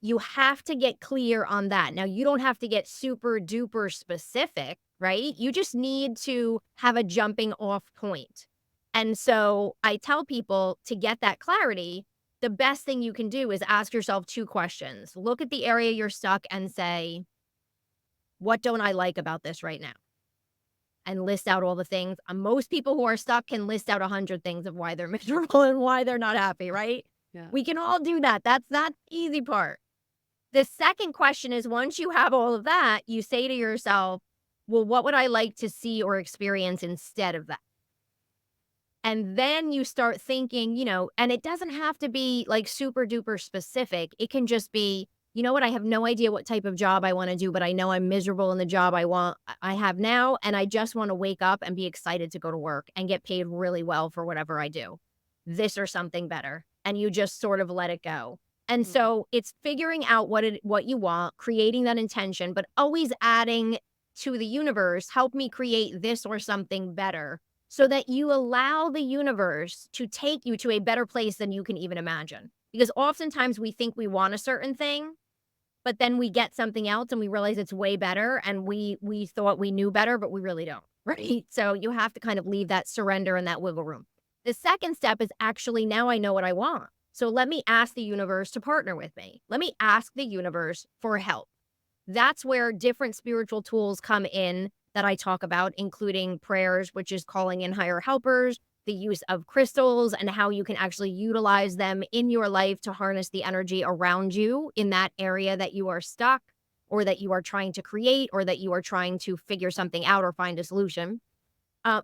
You have to get clear on that. Now, you don't have to get super duper specific, right? You just need to have a jumping off point. And so I tell people, to get that clarity, the best thing you can do is ask yourself 2 questions. Look at the area you're stuck and say, what don't I like about this right now? And list out all the things. Most people who are stuck can list out 100 things of why they're miserable and why they're not happy, right? Yeah. We can all do that. That's not the easy part. The second question is, once you have all of that, you say to yourself, well, what would I like to see or experience instead of that? And then you start thinking, and it doesn't have to be like super duper specific. It can just be, you know what? I have no idea what type of job I want to do, but I know I'm miserable in the job I have now. And I just want to wake up and be excited to go to work and get paid really well for whatever I do. This or something better. And you just sort of let it go. And Mm. so it's figuring out what you want, creating that intention, but always adding to the universe, help me create this or something better, so that you allow the universe to take you to a better place than you can even imagine. Because oftentimes we think we want a certain thing, but then we get something else and we realize it's way better, and we thought we knew better, but we really don't, right? So you have to kind of leave that surrender and that wiggle room. The second step is actually, now I know what I want. So let me ask the universe to partner with me. Let me ask the universe for help. That's where different spiritual tools come in that I talk about, including prayers, which is calling in higher helpers, the use of crystals, and how you can actually utilize them in your life to harness the energy around you in that area that you are stuck, or that you are trying to create, or that you are trying to figure something out or find a solution.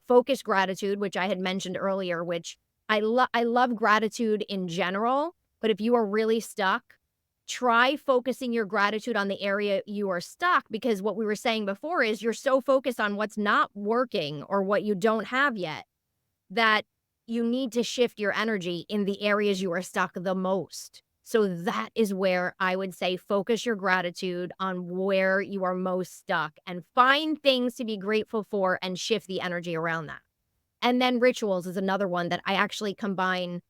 Focus gratitude, which I had mentioned earlier, which I love gratitude in general, but if you are really stuck, try focusing your gratitude on the area you are stuck, because what we were saying before is you're so focused on what's not working or what you don't have yet, that you need to shift your energy in the areas you are stuck the most. So that is where I would say focus your gratitude on where you are most stuck and find things to be grateful for and shift the energy around that. And then rituals is another one that I actually combine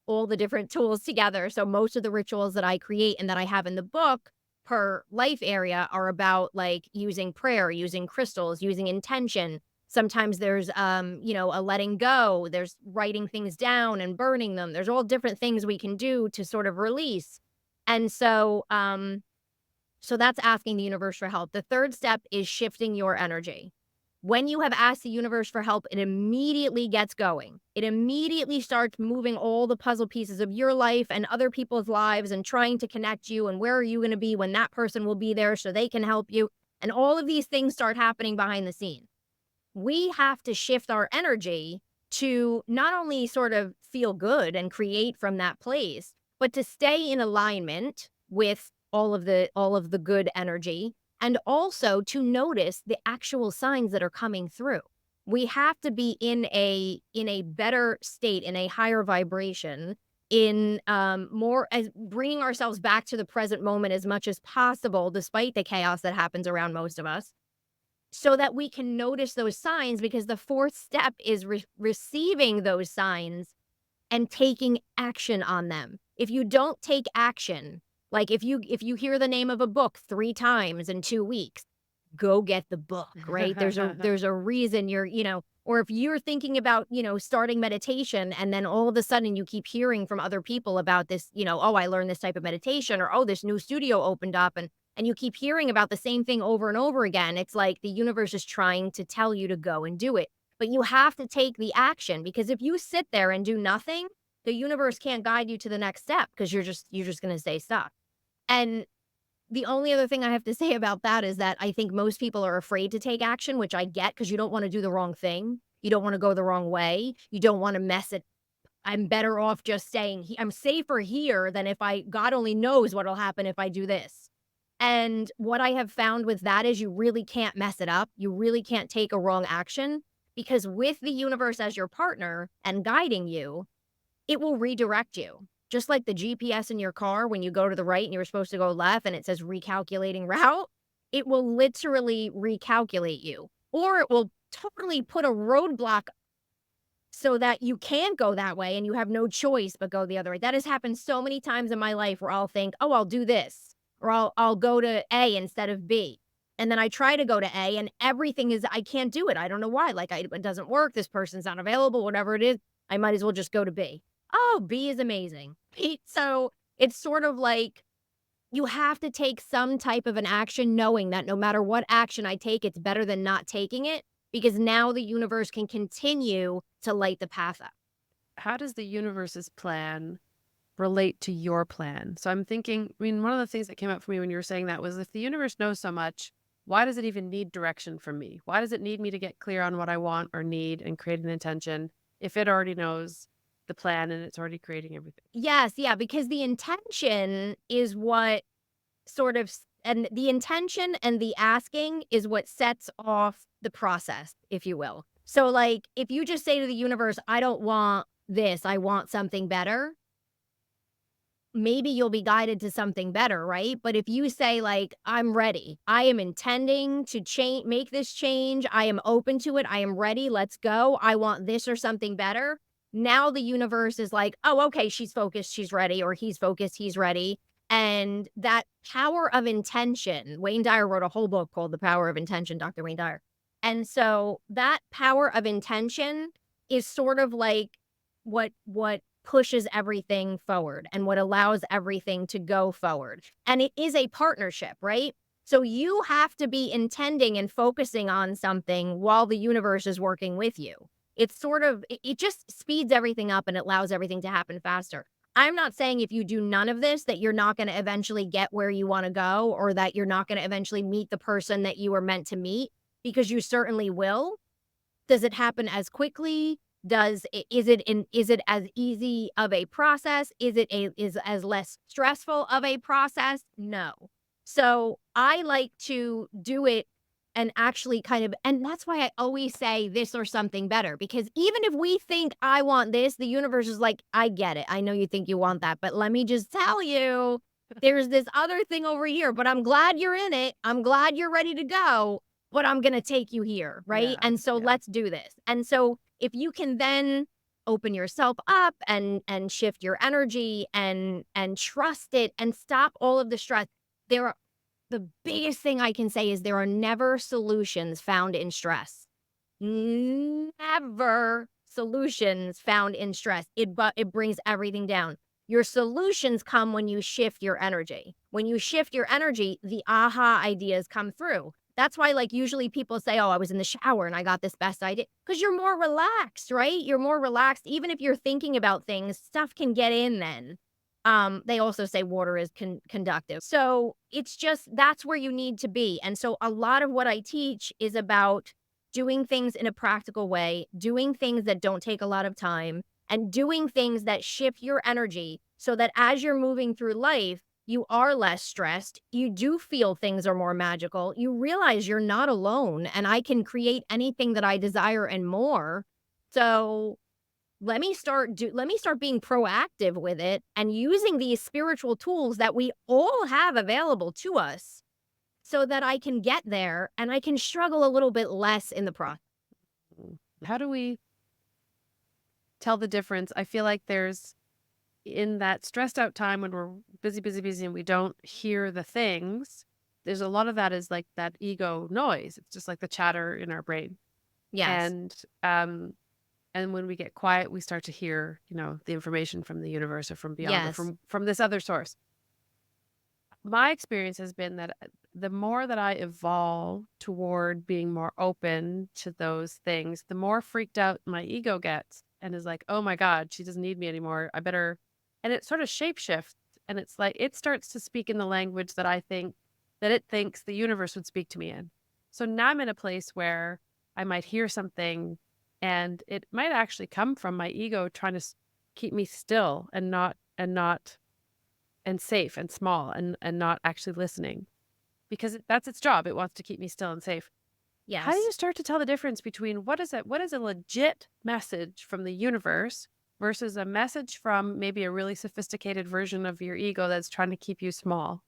all the different tools together. So most of the rituals that I create and that I have in the book per life area are about like using prayer, using crystals, using intention. Sometimes there's a letting go, there's writing things down and burning them. There's all different things we can do to sort of release. And so that's asking the universe for help. The third step is shifting your energy. When you have asked the universe for help, it immediately gets going. It immediately starts moving all the puzzle pieces of your life and other people's lives and trying to connect you, and where are you going to be when that person will be there so they can help you. And all of these things start happening behind the scenes. We have to shift our energy to not only sort of feel good and create from that place, but to stay in alignment with all of the good energy, and also to notice the actual signs that are coming through. We have to be in a better state, in a higher vibration, in more as bringing ourselves back to the present moment as much as possible, despite the chaos that happens around most of us, so that we can notice those signs. Because the fourth step is receiving those signs and taking action on them. If you don't take action, like if you hear the name of a book 3 times in 2 weeks, go get the book, right? There's a reason or if you're thinking about, starting meditation, and then all of a sudden you keep hearing from other people about this, oh, I learned this type of meditation, or oh, this new studio opened up, and you keep hearing about the same thing over and over again. It's like the universe is trying to tell you to go and do it. But you have to take the action, because if you sit there and do nothing, the universe can't guide you to the next step, because you're just going to stay stuck. And the only other thing I have to say about that is that I think most people are afraid to take action, which I get because you don't wanna do the wrong thing. You don't wanna go the wrong way. You don't wanna mess it. I'm better off just staying he I'm safer here than if I God only knows what'll happen if I do this. And what I have found with that is you really can't mess it up. You really can't take a wrong action because with the universe as your partner and guiding you, it will redirect you. Just like the GPS in your car, when you go to the right and you're supposed to go left and it says recalculating route, it will literally recalculate you. Or it will totally put a roadblock so that you can't go that way and you have no choice but go the other way. That has happened so many times in my life where I'll think, "Oh, I'll do this," or I'll go to A instead of B. And then I try to go to A and everything is I can't do it. I don't know why. Like it doesn't work. This person's not available, whatever it is. I might as well just go to B. Oh, B is amazing. So it's sort of like you have to take some type of an action knowing that no matter what action I take, it's better than not taking it because now the universe can continue to light the path up. How does the universe's plan relate to your plan? So I'm thinking, I mean, one of the things that came up for me when you were saying that was if the universe knows so much, why does it even need direction from me? Why does it need me to get clear on what I want or need and create an intention if it already knows the plan and it's already creating everything? Yes, yeah, because the intention is what and the intention and the asking is what sets off the process, if you will. So, like, if you just say to the universe, I don't want this, I want something better, maybe you'll be guided to something better, right? But if you say like, I'm ready, I am intending to change, make this change, I am open to it, I am ready, let's go, I want this or something better. Now the universe is like, oh, okay, she's focused, she's ready, or he's focused, he's ready. And that power of intention, Wayne Dyer wrote a whole book called The Power of Intention, Dr. Wayne Dyer. And so that power of intention is sort of like what pushes everything forward and what allows everything to go forward. And it is a partnership, right? So you have to be intending and focusing on something while the universe is working with you. It's sort of, it just speeds everything up and it allows everything to happen faster. I'm not saying if you do none of this that you're not going to eventually get where you want to go or that you're not going to eventually meet the person that you were meant to meet because you certainly will. Does it happen as quickly? Is it as easy of a process? Is as less stressful of a process? No. So I like to do it and actually kind of and that's why I always say this or something better because even if we think I want this, the universe is like, I get it. I know you think you want that, but let me just tell you, there's this other thing over here, but I'm glad you're in it. I'm glad you're ready to go, but I'm going to take you here, right? Yeah. And so Yeah. let's do this. And so if you can then open yourself up and shift your energy and trust it and stop all of the stress. There are the biggest thing I can say is there are never solutions found in stress. Never solutions found in stress. It brings everything down. Your solutions come when you shift your energy. When you shift your energy, the aha ideas come through. That's why, like, usually people say, oh, I was in the shower and I got this best idea. Because you're more relaxed, right? You're more relaxed. Even if you're thinking about things, stuff can get in then. They also say water is conductive. So it's just that's where you need to be. And so a lot of what I teach is about doing things in a practical way, doing things that don't take a lot of time, and doing things that shift your energy so that as you're moving through life, you are less stressed. You do feel things are more magical. You realize you're not alone and I can create anything that I desire and more. So let me start being proactive with it and using these spiritual tools that we all have available to us so that I can get there and I can struggle a little bit less in the process. Mm. How do we tell the difference? I feel like there's in that stressed out time when we're busy, busy, busy, and we don't hear the things, there's a lot of that is like that ego noise. It's just like the chatter in our brain. Yes. And and when we get quiet, we start to hear, the information from the universe or from beyond or Yes. from this other source. My experience has been that the more that I evolve toward being more open to those things, the more freaked out my ego gets and is like, oh my God, she doesn't need me anymore. I better. And it sort of shapeshifts. And it's like it starts to speak in the language that I think that it thinks the universe would speak to me in. So now I'm in a place where I might hear something and it might actually come from my ego trying to keep me still and safe and small and not actually listening because that's its job. It wants to keep me still and safe. How do Yes. you start to tell the difference between what is a legit message from the universe versus a message from maybe a really sophisticated version of your ego that's trying to keep you small?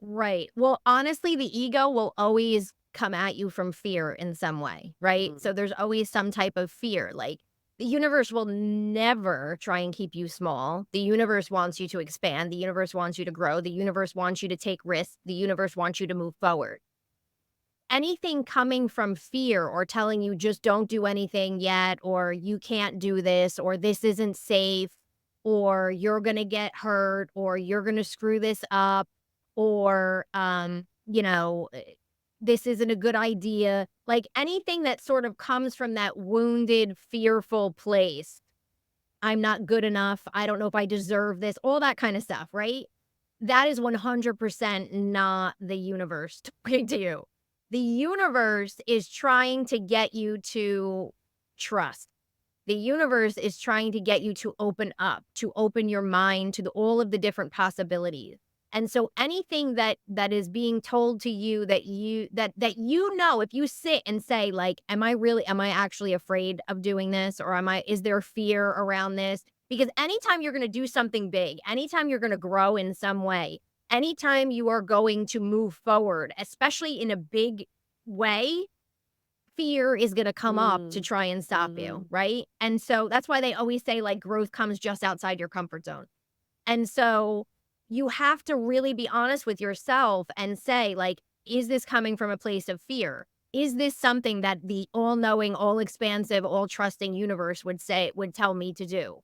Right. Well, honestly, the ego will always come at you from fear in some way, right? Mm. So there's always some type of fear. Like the universe will never try and keep you small. The universe wants you to expand. The universe wants you to grow. The universe wants you to take risks. The universe wants you to move forward. Anything coming from fear or telling you just don't do anything yet, or you can't do this, or this isn't safe, or you're going to get hurt, or you're going to screw this up, or, this isn't a good idea. Like anything that sort of comes from that wounded, fearful place. I'm not good enough. I don't know if I deserve this, all that kind of stuff, right? That is 100% not the universe talking to you. The universe is trying to get you to trust. The universe is trying to get you to open up, to open your mind to all of the different possibilities. And so anything that is being told to you that if you sit and say like am I actually afraid of doing this, or is there fear around this? Because anytime you're going to do something big, anytime you're going to grow in some way, anytime you are going to move forward, especially in a big way, fear is gonna come up to Mm. try and stop you, Mm. right? And so that's why they always say, like, growth comes just outside your comfort zone. And so you have to really be honest with yourself and say, like, is this coming from a place of fear? Is this something that the all-knowing, all-expansive, all-trusting universe would tell me to do?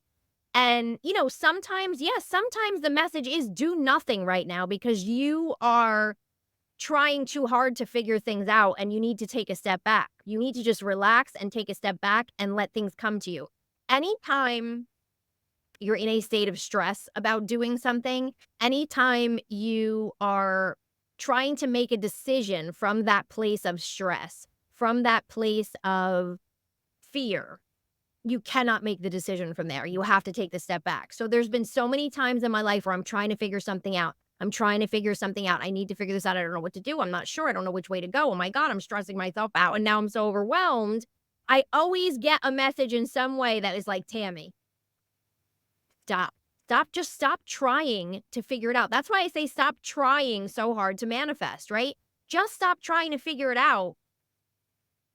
And, sometimes, yes, sometimes the message is do nothing right now because you are trying too hard to figure things out and you need to take a step back. You need to just relax and take a step back and let things come to you. Anytime you're in a state of stress about doing something, anytime you are trying to make a decision from that place of stress, from that place of fear, you cannot make the decision from there. You have to take the step back. So there's been so many times in my life where I'm trying to figure something out. I'm trying to figure something out. I need to figure this out. I don't know what to do. I'm not sure. I don't know which way to go. Oh my God, I'm stressing myself out. And now I'm so overwhelmed. I always get a message in some way that is like, Tammy, stop. Just stop trying to figure it out. That's why I say stop trying so hard to manifest, right? Just stop trying to figure it out.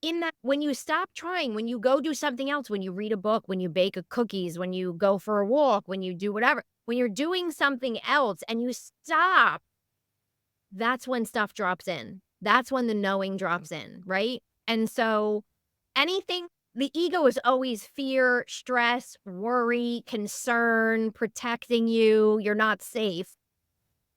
In that, when you stop trying, when you go do something else, when you read a book, when you bake a cookies, when you go for a walk, when you do whatever, when you're doing something else and you stop, that's when stuff drops in. That's when the knowing drops in, right? And so anything, the ego is always fear, stress, worry, concern, protecting you. You're not safe.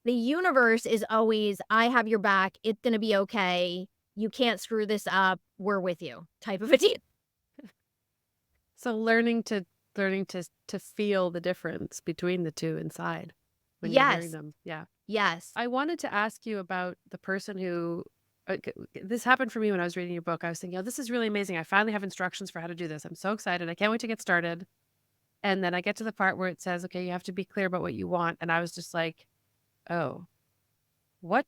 The universe is always, I have your back. It's going to be okay. You can't screw this up. We're with you type of a deal. So learning to feel the difference between the two inside when you're hearing Yes. them. Yeah. Yes. I wanted to ask you about the person who this happened for me when I was reading your book. I was thinking, oh, this is really amazing. I finally have instructions for how to do this. I'm so excited. I can't wait to get started. And then I get to the part where it says, okay, you have to be clear about what you want. And I was just like, oh, what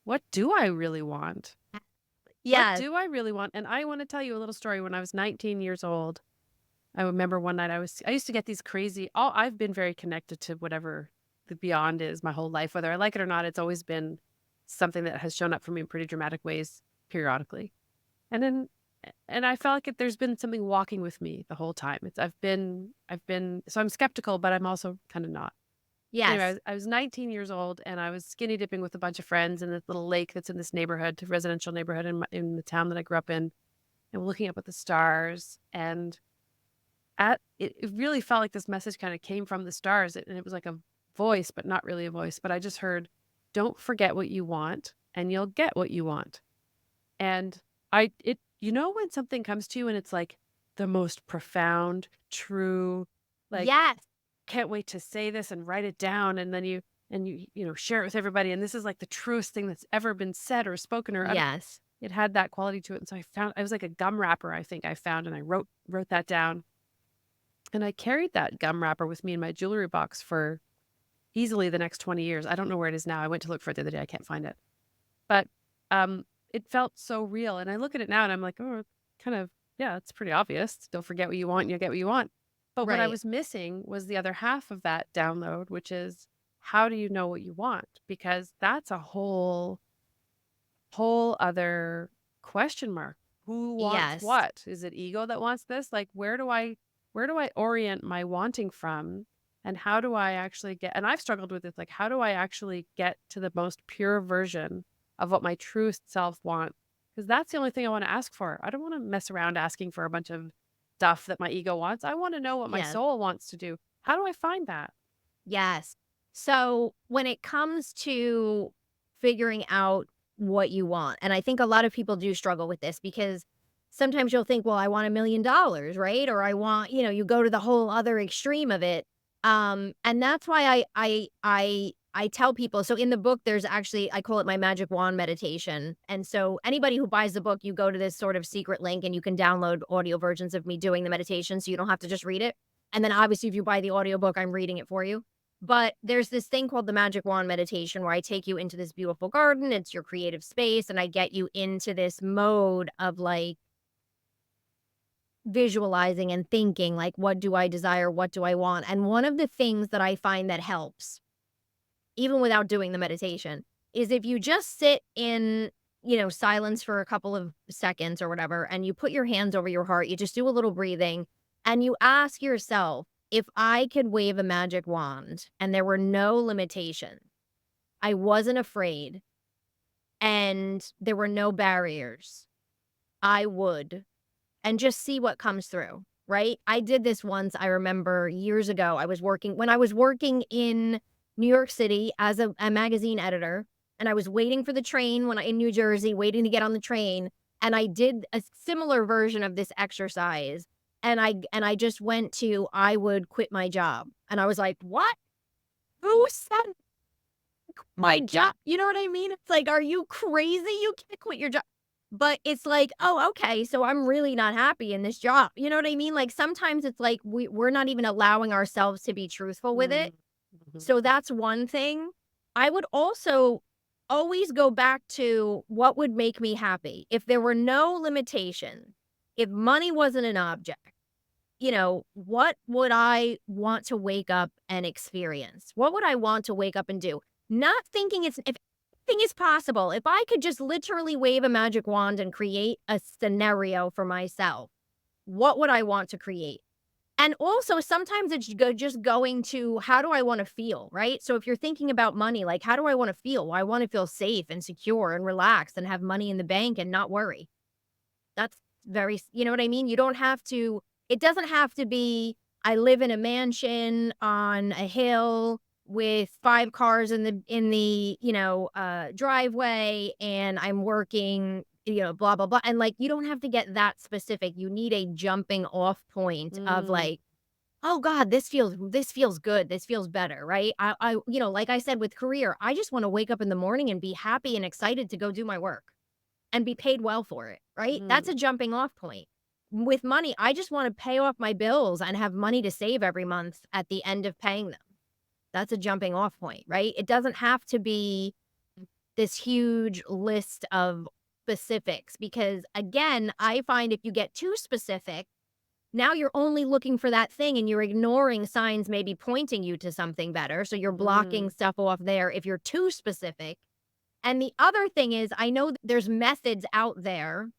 what do I really want? What Yes. do I really want? And I want to tell you a little story. When I was 19 years old, I remember one night I used to get these crazy, I've been very connected to whatever the beyond is my whole life, whether I like it or not. It's always been something that has shown up for me in pretty dramatic ways periodically. And then and I felt like there's been something walking with me the whole time. I've been so I'm skeptical, but I'm also kind of not. Anyway, Yes. I was 19 years old and I was skinny dipping with a bunch of friends in this little lake that's in this neighborhood, residential neighborhood in the town that I grew up in, and we're looking up at the stars. And it really felt like this message kind of came from the stars, and it was like a voice, but not really a voice. But I just heard, "Don't forget what you want, and you'll get what you want." And when something comes to you and it's like the most profound, true, like Yes. can't wait to say this and write it down, and then and you share it with everybody, and this is like the truest thing that's ever been said or spoken, or I don't, Yes. it had that quality to it. And so I was like a gum wrapper, I think I found, and I wrote that down. And I carried that gum wrapper with me in my jewelry box for easily the next 20 years. I don't know where it is now. I went to look for it the other day. I can't find it. But it felt so real. And I look at it now and I'm like, oh, kind of, yeah, it's pretty obvious. Don't forget what you want, and you'll get what you want. But what I Right. was missing was the other half of that download, which is, how do you know what you want? Because that's a whole other question mark. Who wants Yes. what? Is it ego that wants this? Like, where do I orient my wanting from? And how do I actually get, and I've struggled with this, like, how do I actually get to the most pure version of what my truest self wants? Because that's the only thing I want to ask for. I don't want to mess around asking for a bunch of stuff that my ego wants. I want to know what my Yes. soul wants to do. How do I find that? Yes. So when it comes to figuring out what you want, and I think a lot of people do struggle with this because sometimes you'll think, well, I want $1 million, right? Or I want, you go to the whole other extreme of it. And that's why I tell people. So in the book, there's actually, I call it my magic wand meditation. And so anybody who buys the book, you go to this sort of secret link and you can download audio versions of me doing the meditation. So you don't have to just read it. And then obviously if you buy the audiobook, I'm reading it for you. But there's this thing called the magic wand meditation where I take you into this beautiful garden. It's your creative space. And I get you into this mode of like visualizing and thinking, like, what do I desire? What do I want? And one of the things that I find that helps, even without doing the meditation, is if you just sit in, silence for a couple of seconds or whatever, and you put your hands over your heart, you just do a little breathing, and you ask yourself, if I could wave a magic wand and there were no limitations, I wasn't afraid, and there were no barriers, I would, and just see what comes through, right? I did this once, I remember years ago. When I was working in New York City as a magazine editor, and I was waiting for the train in New Jersey, waiting to get on the train, and I did a similar version of this exercise. And I just went to, I would quit my job. And I was like, what? Who said my job? You know what I mean? It's like, are you crazy? You can't quit your job. But it's like, oh, okay, so I'm really not happy in this job. You know what I mean? Like sometimes it's like we're not even allowing ourselves to be truthful with it. Mhm. Mhm. So that's one thing. I would also always go back to what would make me happy. If there were no limitation, if money wasn't an object, what would I want to wake up and experience? What would I want to wake up and do? Not thinking if anything is possible, if I could just literally wave a magic wand and create a scenario for myself, what would I want to create? And also sometimes it's just going to, how do I want to feel, right? So if you're thinking about money, like how do I want to feel? Well, I want to feel safe and secure and relaxed and have money in the bank and not worry. That's you know what I mean? You don't have to, it doesn't have to be, I live in a mansion on a hill with 5 cars in the driveway, and I'm working, blah, blah, blah. And like, you don't have to get that specific. You need a jumping off point of Mm. like, oh God, this feels good. This feels better, right? Like I said with career, I just want to wake up in the morning and be happy and excited to go do my work and be paid well for it, right? That's Mhm. a jumping off point. With money, I just want to pay off my bills and have money to save every month at the end of paying them. That's a jumping off point, right? It doesn't have to be this huge list of specifics because, again, I find if you get too specific, now you're only looking for that thing and you're ignoring signs maybe pointing you to something better. So you're blocking Mm. stuff off there if you're too specific. And the other thing is, I know there's methods out there.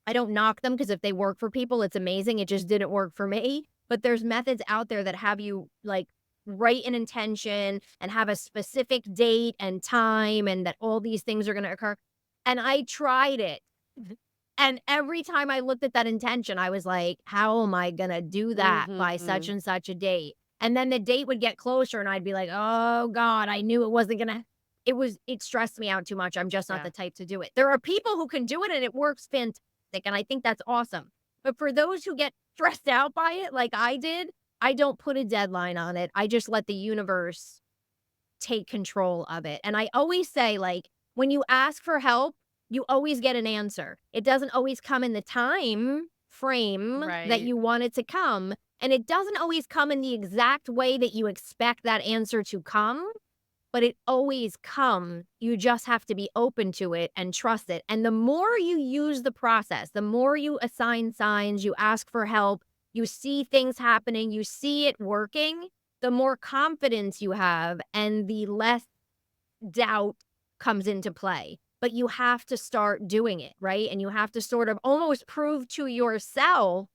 I don't knock them because if they work for people, it's amazing. It just didn't work for me. But there's methods out there that have you like write an intention and have a specific date and time and that all these things are going to occur. And I tried it. And every time I looked at that intention, I was like, how am I going to do that by such Mhm. and such a date? And then the date would get closer and I'd be like, oh God, I knew it wasn't going to. It stressed me out too much. I'm just not Yeah. the type to do it. There are people who can do it and it works fantastic. And I think that's awesome. But for those who get stressed out by it, like I did, I don't put a deadline on it. I just let the universe take control of it. And I always say, like, when you ask for help, you always get an answer. It doesn't always come in the time frame that Right. you want it to come, and it doesn't always come in the exact way that you expect that answer to come, but it always comes. You just have to be open to it and trust it. And the more you use the process, the more you assign signs, you ask for help, you see things happening, you see it working, the more confidence you have and the less doubt comes into play. But you have to start doing it, right? And you have to sort of almost prove to yourself,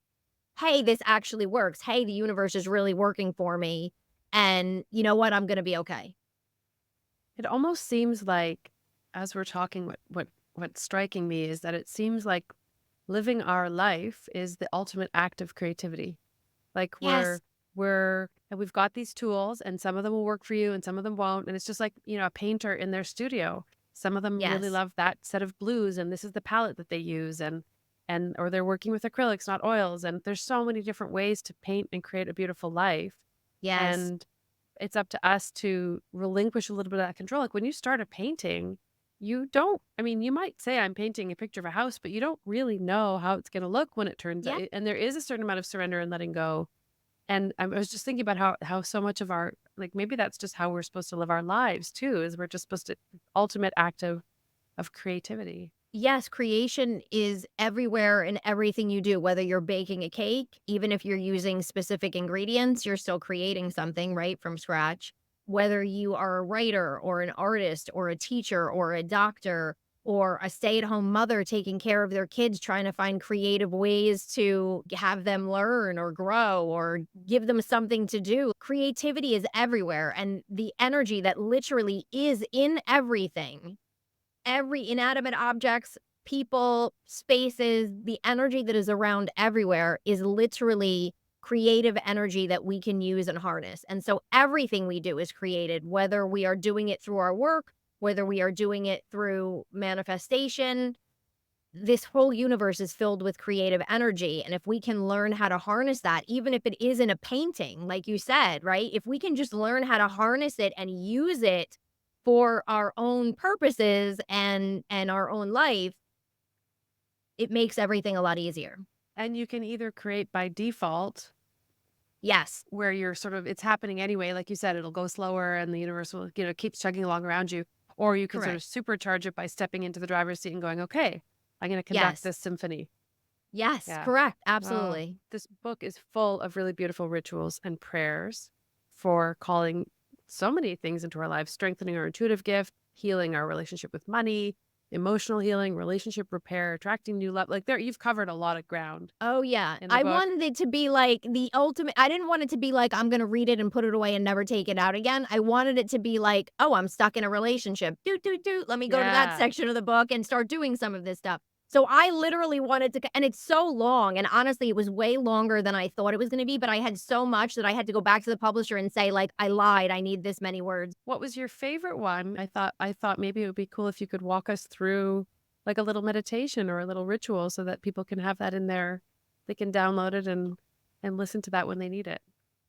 hey, this actually works. Hey, the universe is really working for me. And you know what? I'm going to be okay. It almost seems like, as we're talking, what's striking me is that it seems like living our life is the ultimate act of creativity. Like Yes. and we've got these tools, and some of them will work for you and some of them won't. And it's just like, a painter in their studio. Some of them really Yes. love that set of blues, and this is the palette that they use, and or they're working with acrylics, not oils. And there's so many different ways to paint and create a beautiful life. Yes. And it's up to us to relinquish a little bit of that control. Like when you start a painting, you don't, I mean, you might say, I'm painting a picture of a house, but you don't really know how it's going to look when it turns out. Yeah. And there is a certain amount of surrender and letting go. And I was just thinking about how so much of our, like, maybe that's just how we're supposed to live our lives too, is we're just supposed to, ultimate act of creativity. Yes, creation is everywhere in everything you do, whether you're baking a cake, even if you're using specific ingredients, you're still creating something, right, from scratch. Whether you are a writer or an artist or a teacher or a doctor or a stay at home mother taking care of their kids, trying to find creative ways to have them learn or grow or give them something to do. Creativity is everywhere. And the energy that literally is in everything, every inanimate objects, people, spaces, the energy that is around everywhere is literally creative energy that we can use and harness. And so everything we do is created, whether we are doing it through our work, whether we are doing it through manifestation. This whole universe is filled with creative energy. And if we can learn how to harness that, even if it is in a painting, like you said, right? If we can just learn how to harness it and use it for our own purposes and our own life, it makes everything a lot easier. And you can either create by default, Yes. where you're sort of, it's happening anyway. Like you said, it'll go slower and the universe will, keep chugging along around you. Or you can sort of Correct. supercharge it by stepping into the driver's seat and going, okay, I'm going to conduct Yes. this symphony. Yes. Yeah. Correct. Oh, Absolutely. this book is full of really beautiful rituals and prayers for calling so many things into our lives, strengthening our intuitive gift, healing our relationship with money, emotional healing, relationship repair, attracting new love. Like there, you've covered a lot of ground Oh, yeah. in the I book. wanted it to be like the ultimate. I didn't want it to be like, I'm gonna read it and put it away and never take it out again. I wanted it to be like, "Oh, I'm stuck in a relationship. Doot, doot, doot. Let me go to that Yeah. section of the book and start doing some of this stuff." So I literally wanted to, and it's so long, and honestly, it was way longer than I thought it was gonna be, but I had so much that I had to go back to the publisher and say, like, "I lied. I need this many words." What was your favorite one? I thought maybe it would be cool if you could walk us through like a little meditation or a little ritual so that people can have that in there. They can download it and listen to that when they need it.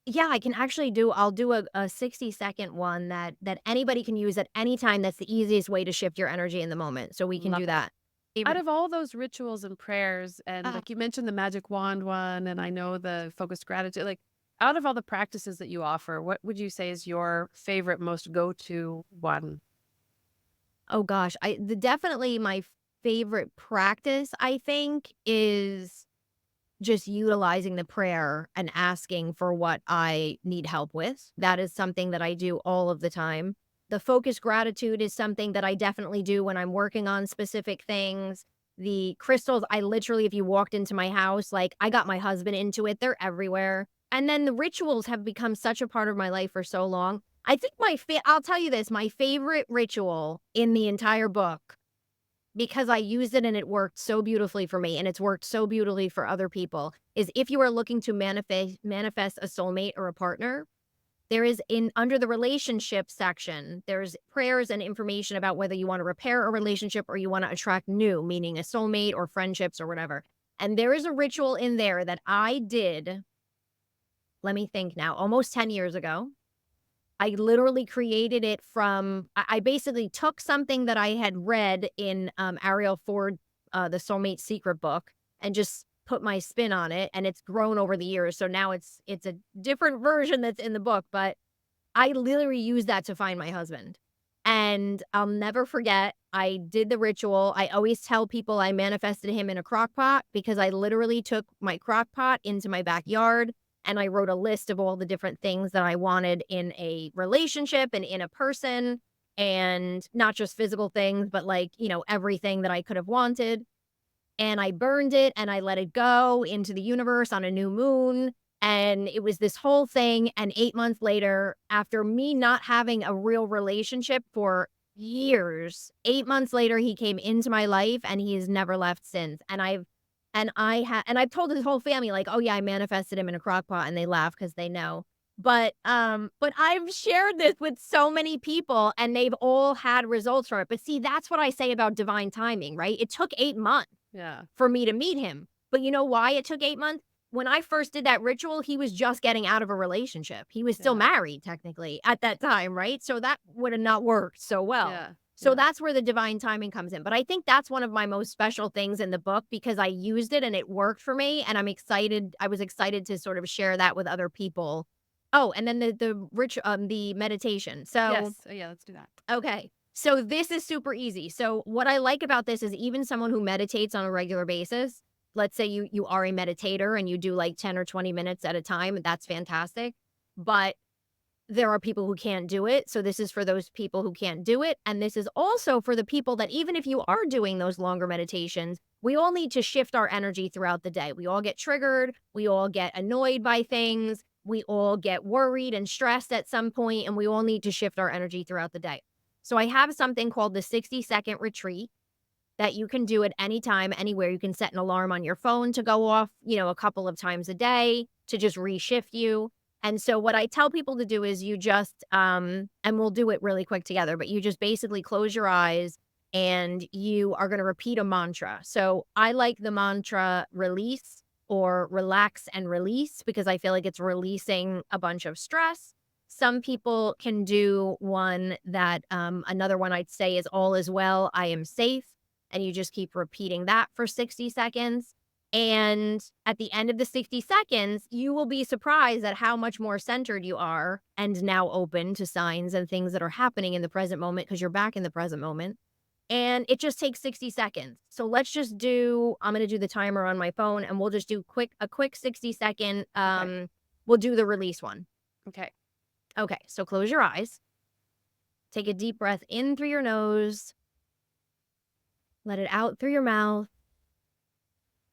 Yeah, I can actually I'll do a 60-second one that anybody can use at any time. That's the easiest way to shift your energy in the moment, so we can Love do it. that. Out Favorite of all those rituals and prayers, and uh, like you mentioned the magic wand one, and I know the focused gratitude, like out of all the practices that you offer, what would you say is your favorite, most go-to one? oh gosh, definitely my favorite practice, I think, is just utilizing the prayer and asking for what I need help with. That is something that I do all of the time. The focused gratitude is something that I definitely do when I'm working on specific things. The crystals, I literally, if you walked into my house, like I got my husband into it, they're everywhere. And then the rituals have become such a part of my life for so long. I think I'll tell you this, my favorite ritual in the entire book, because I used it and it worked so beautifully for me and it's worked so beautifully for other people, is if you are looking to manifest a soulmate or a partner, there is in under the relationship section, there's prayers and information about whether you want to repair a relationship or you want to attract new, meaning a soulmate or friendships or whatever. And there is a ritual in there that I did, let me think now, almost 10 years ago. I literally created it from I basically took something that I had read in, Ariel Ford, The Soulmate Secret book, and just put my spin on it, and it's grown over the years, so now it's a different version that's in the book, but I literally used that to find my husband, and I'll never forget, I did the ritual. I always tell people I manifested him in a crock pot because I literally took my crock pot into my backyard, and I wrote a list of all the different things that I wanted in a relationship and in a person, and not just physical things, but, like, everything that I could have wanted, and I burned it and I let it go into the universe on a new moon. And it was this whole thing. And 8 months later, after me not having a real relationship for years, 8 months later, he came into my life and he has never left since. And I've told his whole family, like, oh yeah, I manifested him in a crock pot, and they laugh because they know. But I've shared this with so many people and they've all had results from it. But see, that's what I say about divine timing, right? It took 8 months Yeah. for me to meet him. But you know why it took 8 months? When I first did that ritual, he was just getting out of a relationship. He was still Yeah. married technically at that time, right? So that would have not worked so well. Yeah. So Yeah. that's where the divine timing comes in. But I think that's one of my most special things in the book because I used it and it worked for me. And I'm excited. I was excited to sort of share that with other people. Oh, and then the meditation. So Yes. Yeah, let's do that. okay. So this is super easy. So what I like about this is even someone who meditates on a regular basis, let's say you are a meditator and you do like 10 or 20 minutes at a time, that's fantastic. But there are people who can't do it. So this is for those people who can't do it. And this is also for the people that even if you are doing those longer meditations, we all need to shift our energy throughout the day. We all get triggered. We all get annoyed by things. We all get worried and stressed at some point, and we all need to shift our energy throughout the day. So I have something called the 60-second retreat that you can do at any time, anywhere. You can set an alarm on your phone to go off, a couple of times a day to just reshift you. And so what I tell people to do is you just and we'll do it really quick together, but you just basically close your eyes and you are going to repeat a mantra. So I like the mantra release or relax and release because I feel like it's releasing a bunch of stress. Some people can do one that another one I'd say is all is well, I am safe, and you just keep repeating that for 60 seconds. And at the end of the 60 seconds, you will be surprised at how much more centered you are and now open to signs and things that are happening in the present moment because you're back in the present moment. And it just takes 60 seconds. So let's just I'm going to do the timer on my phone and we'll just do a quick 60-second. Okay. We'll do the release one. Okay. Okay. So close your eyes. Take a deep breath in through your nose. Let it out through your mouth.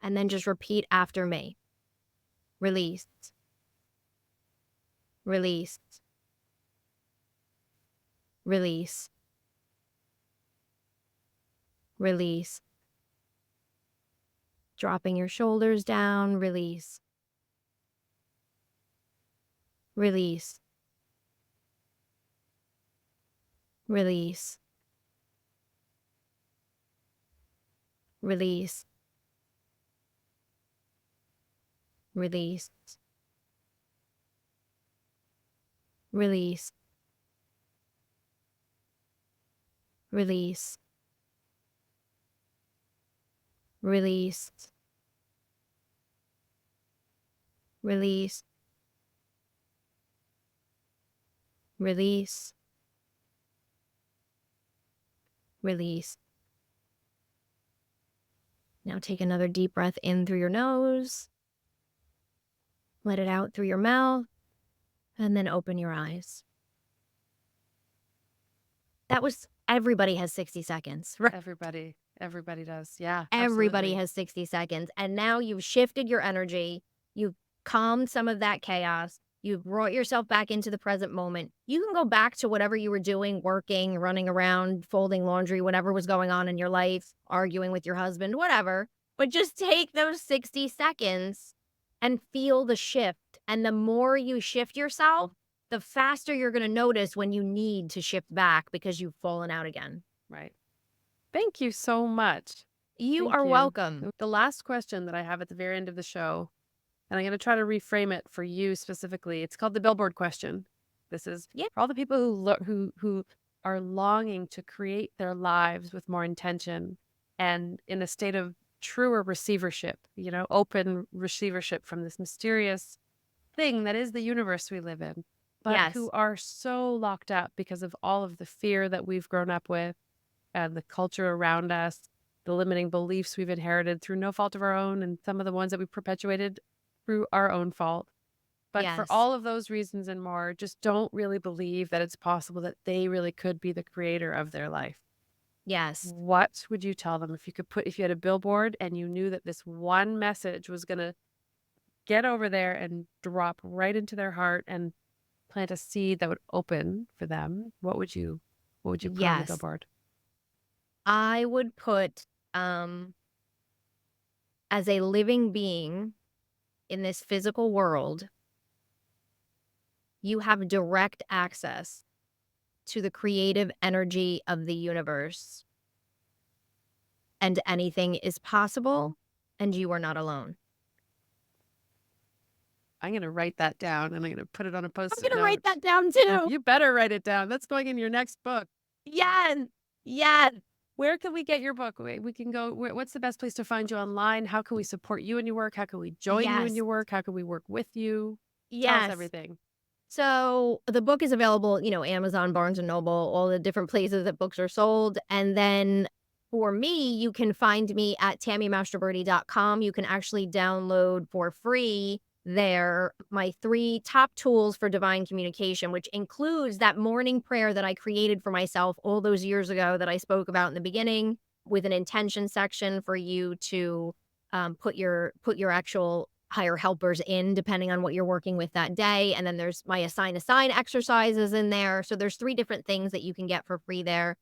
And then just repeat after me. Release. Release. Release. Release. Dropping your shoulders down, release. Release. Release. Release. Release. Release. Release. Release. Release. Release. Release. Now take another deep breath in through your nose. Let it out through your mouth. And then open your eyes. That was everybody has 60 seconds, right? Everybody does. Yeah, Everybody absolutely. has 60 seconds. And now you've shifted your energy. You've calmed some of that chaos. You've brought yourself back into the present moment. You can go back to whatever you were doing, working, running around, folding laundry, whatever was going on in your life, arguing with your husband, whatever. But just take those 60 seconds and feel the shift. And the more you shift yourself, the faster you're going to notice when you need to shift back because you've fallen out again. Right. Thank you so much. You Thank are you. welcome. The last question that I have at the very end of the show, and I'm going to try to reframe it for you specifically. It's called the billboard question. This is Yeah. for all the people who look who are longing to create their lives with more intention and in a state of truer receivership, open receivership from this mysterious thing that is the universe we live in, but who Yes. are so locked up because of all of the fear that we've grown up with and the culture around us, the limiting beliefs we've inherited through no fault of our own, and some of the ones that we perpetuated through our own fault. But for Yes. all of those reasons and more, just don't really believe that it's possible that they really could be the creator of their life. Yes. What would you tell them if you had a billboard and you knew that this one message was going to get over there and drop right into their heart and plant a seed that would open for them? What would you put on the Yes. billboard? I would put, as a living being in this physical world, you have direct access to the creative energy of the universe, and anything is possible, and you are not alone. I'm going to write that down and I'm going to put it on a I'm post-it gonna write note. that down too. You better write it down. That's going in your next book. Yes. Yes. Where can we get your book? We can go. What's the best place to find you online? How can we support you in your work? How can we join you in Yes. your work? How can we work with you? Tell us Yes. everything. So the book is available, Amazon, Barnes and Noble, all the different places that books are sold. And then for me, you can find me at tammymastroberte.com. You can actually download for free there my 3 top tools for divine communication, which includes that morning prayer that I created for myself all those years ago that I spoke about in the beginning, with an intention section for you to put your actual higher helpers in, depending on what you're working with that day. And then there's my assign exercises in there. So there's 3 different things that you can get for free there.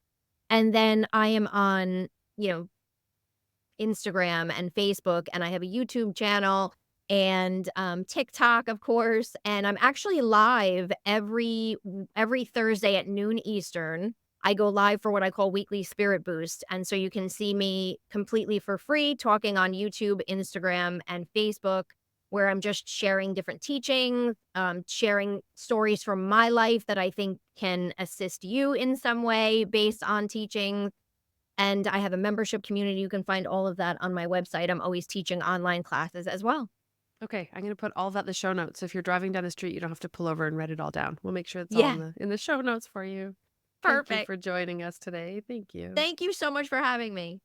And then I am on, you know, Instagram and Facebook, and I have a YouTube channel and TikTok, of course. And I'm actually live every Thursday at noon Eastern. I go live for what I call weekly spirit boost, and so you can see me completely for free talking on YouTube, Instagram, and Facebook, where I'm just sharing different teachings, sharing stories from my life that I think can assist you in some way based on teachings. And I have a membership community. You can find all of that on my website. I'm always teaching online classes as well. Okay, I'm going to put all that in the show notes. So if you're driving down the street, you don't have to pull over and write it all down. We'll make sure it's all in Yeah, the show notes for you. Thank you perfect. for joining us today. Thank you. Thank you so much for having me.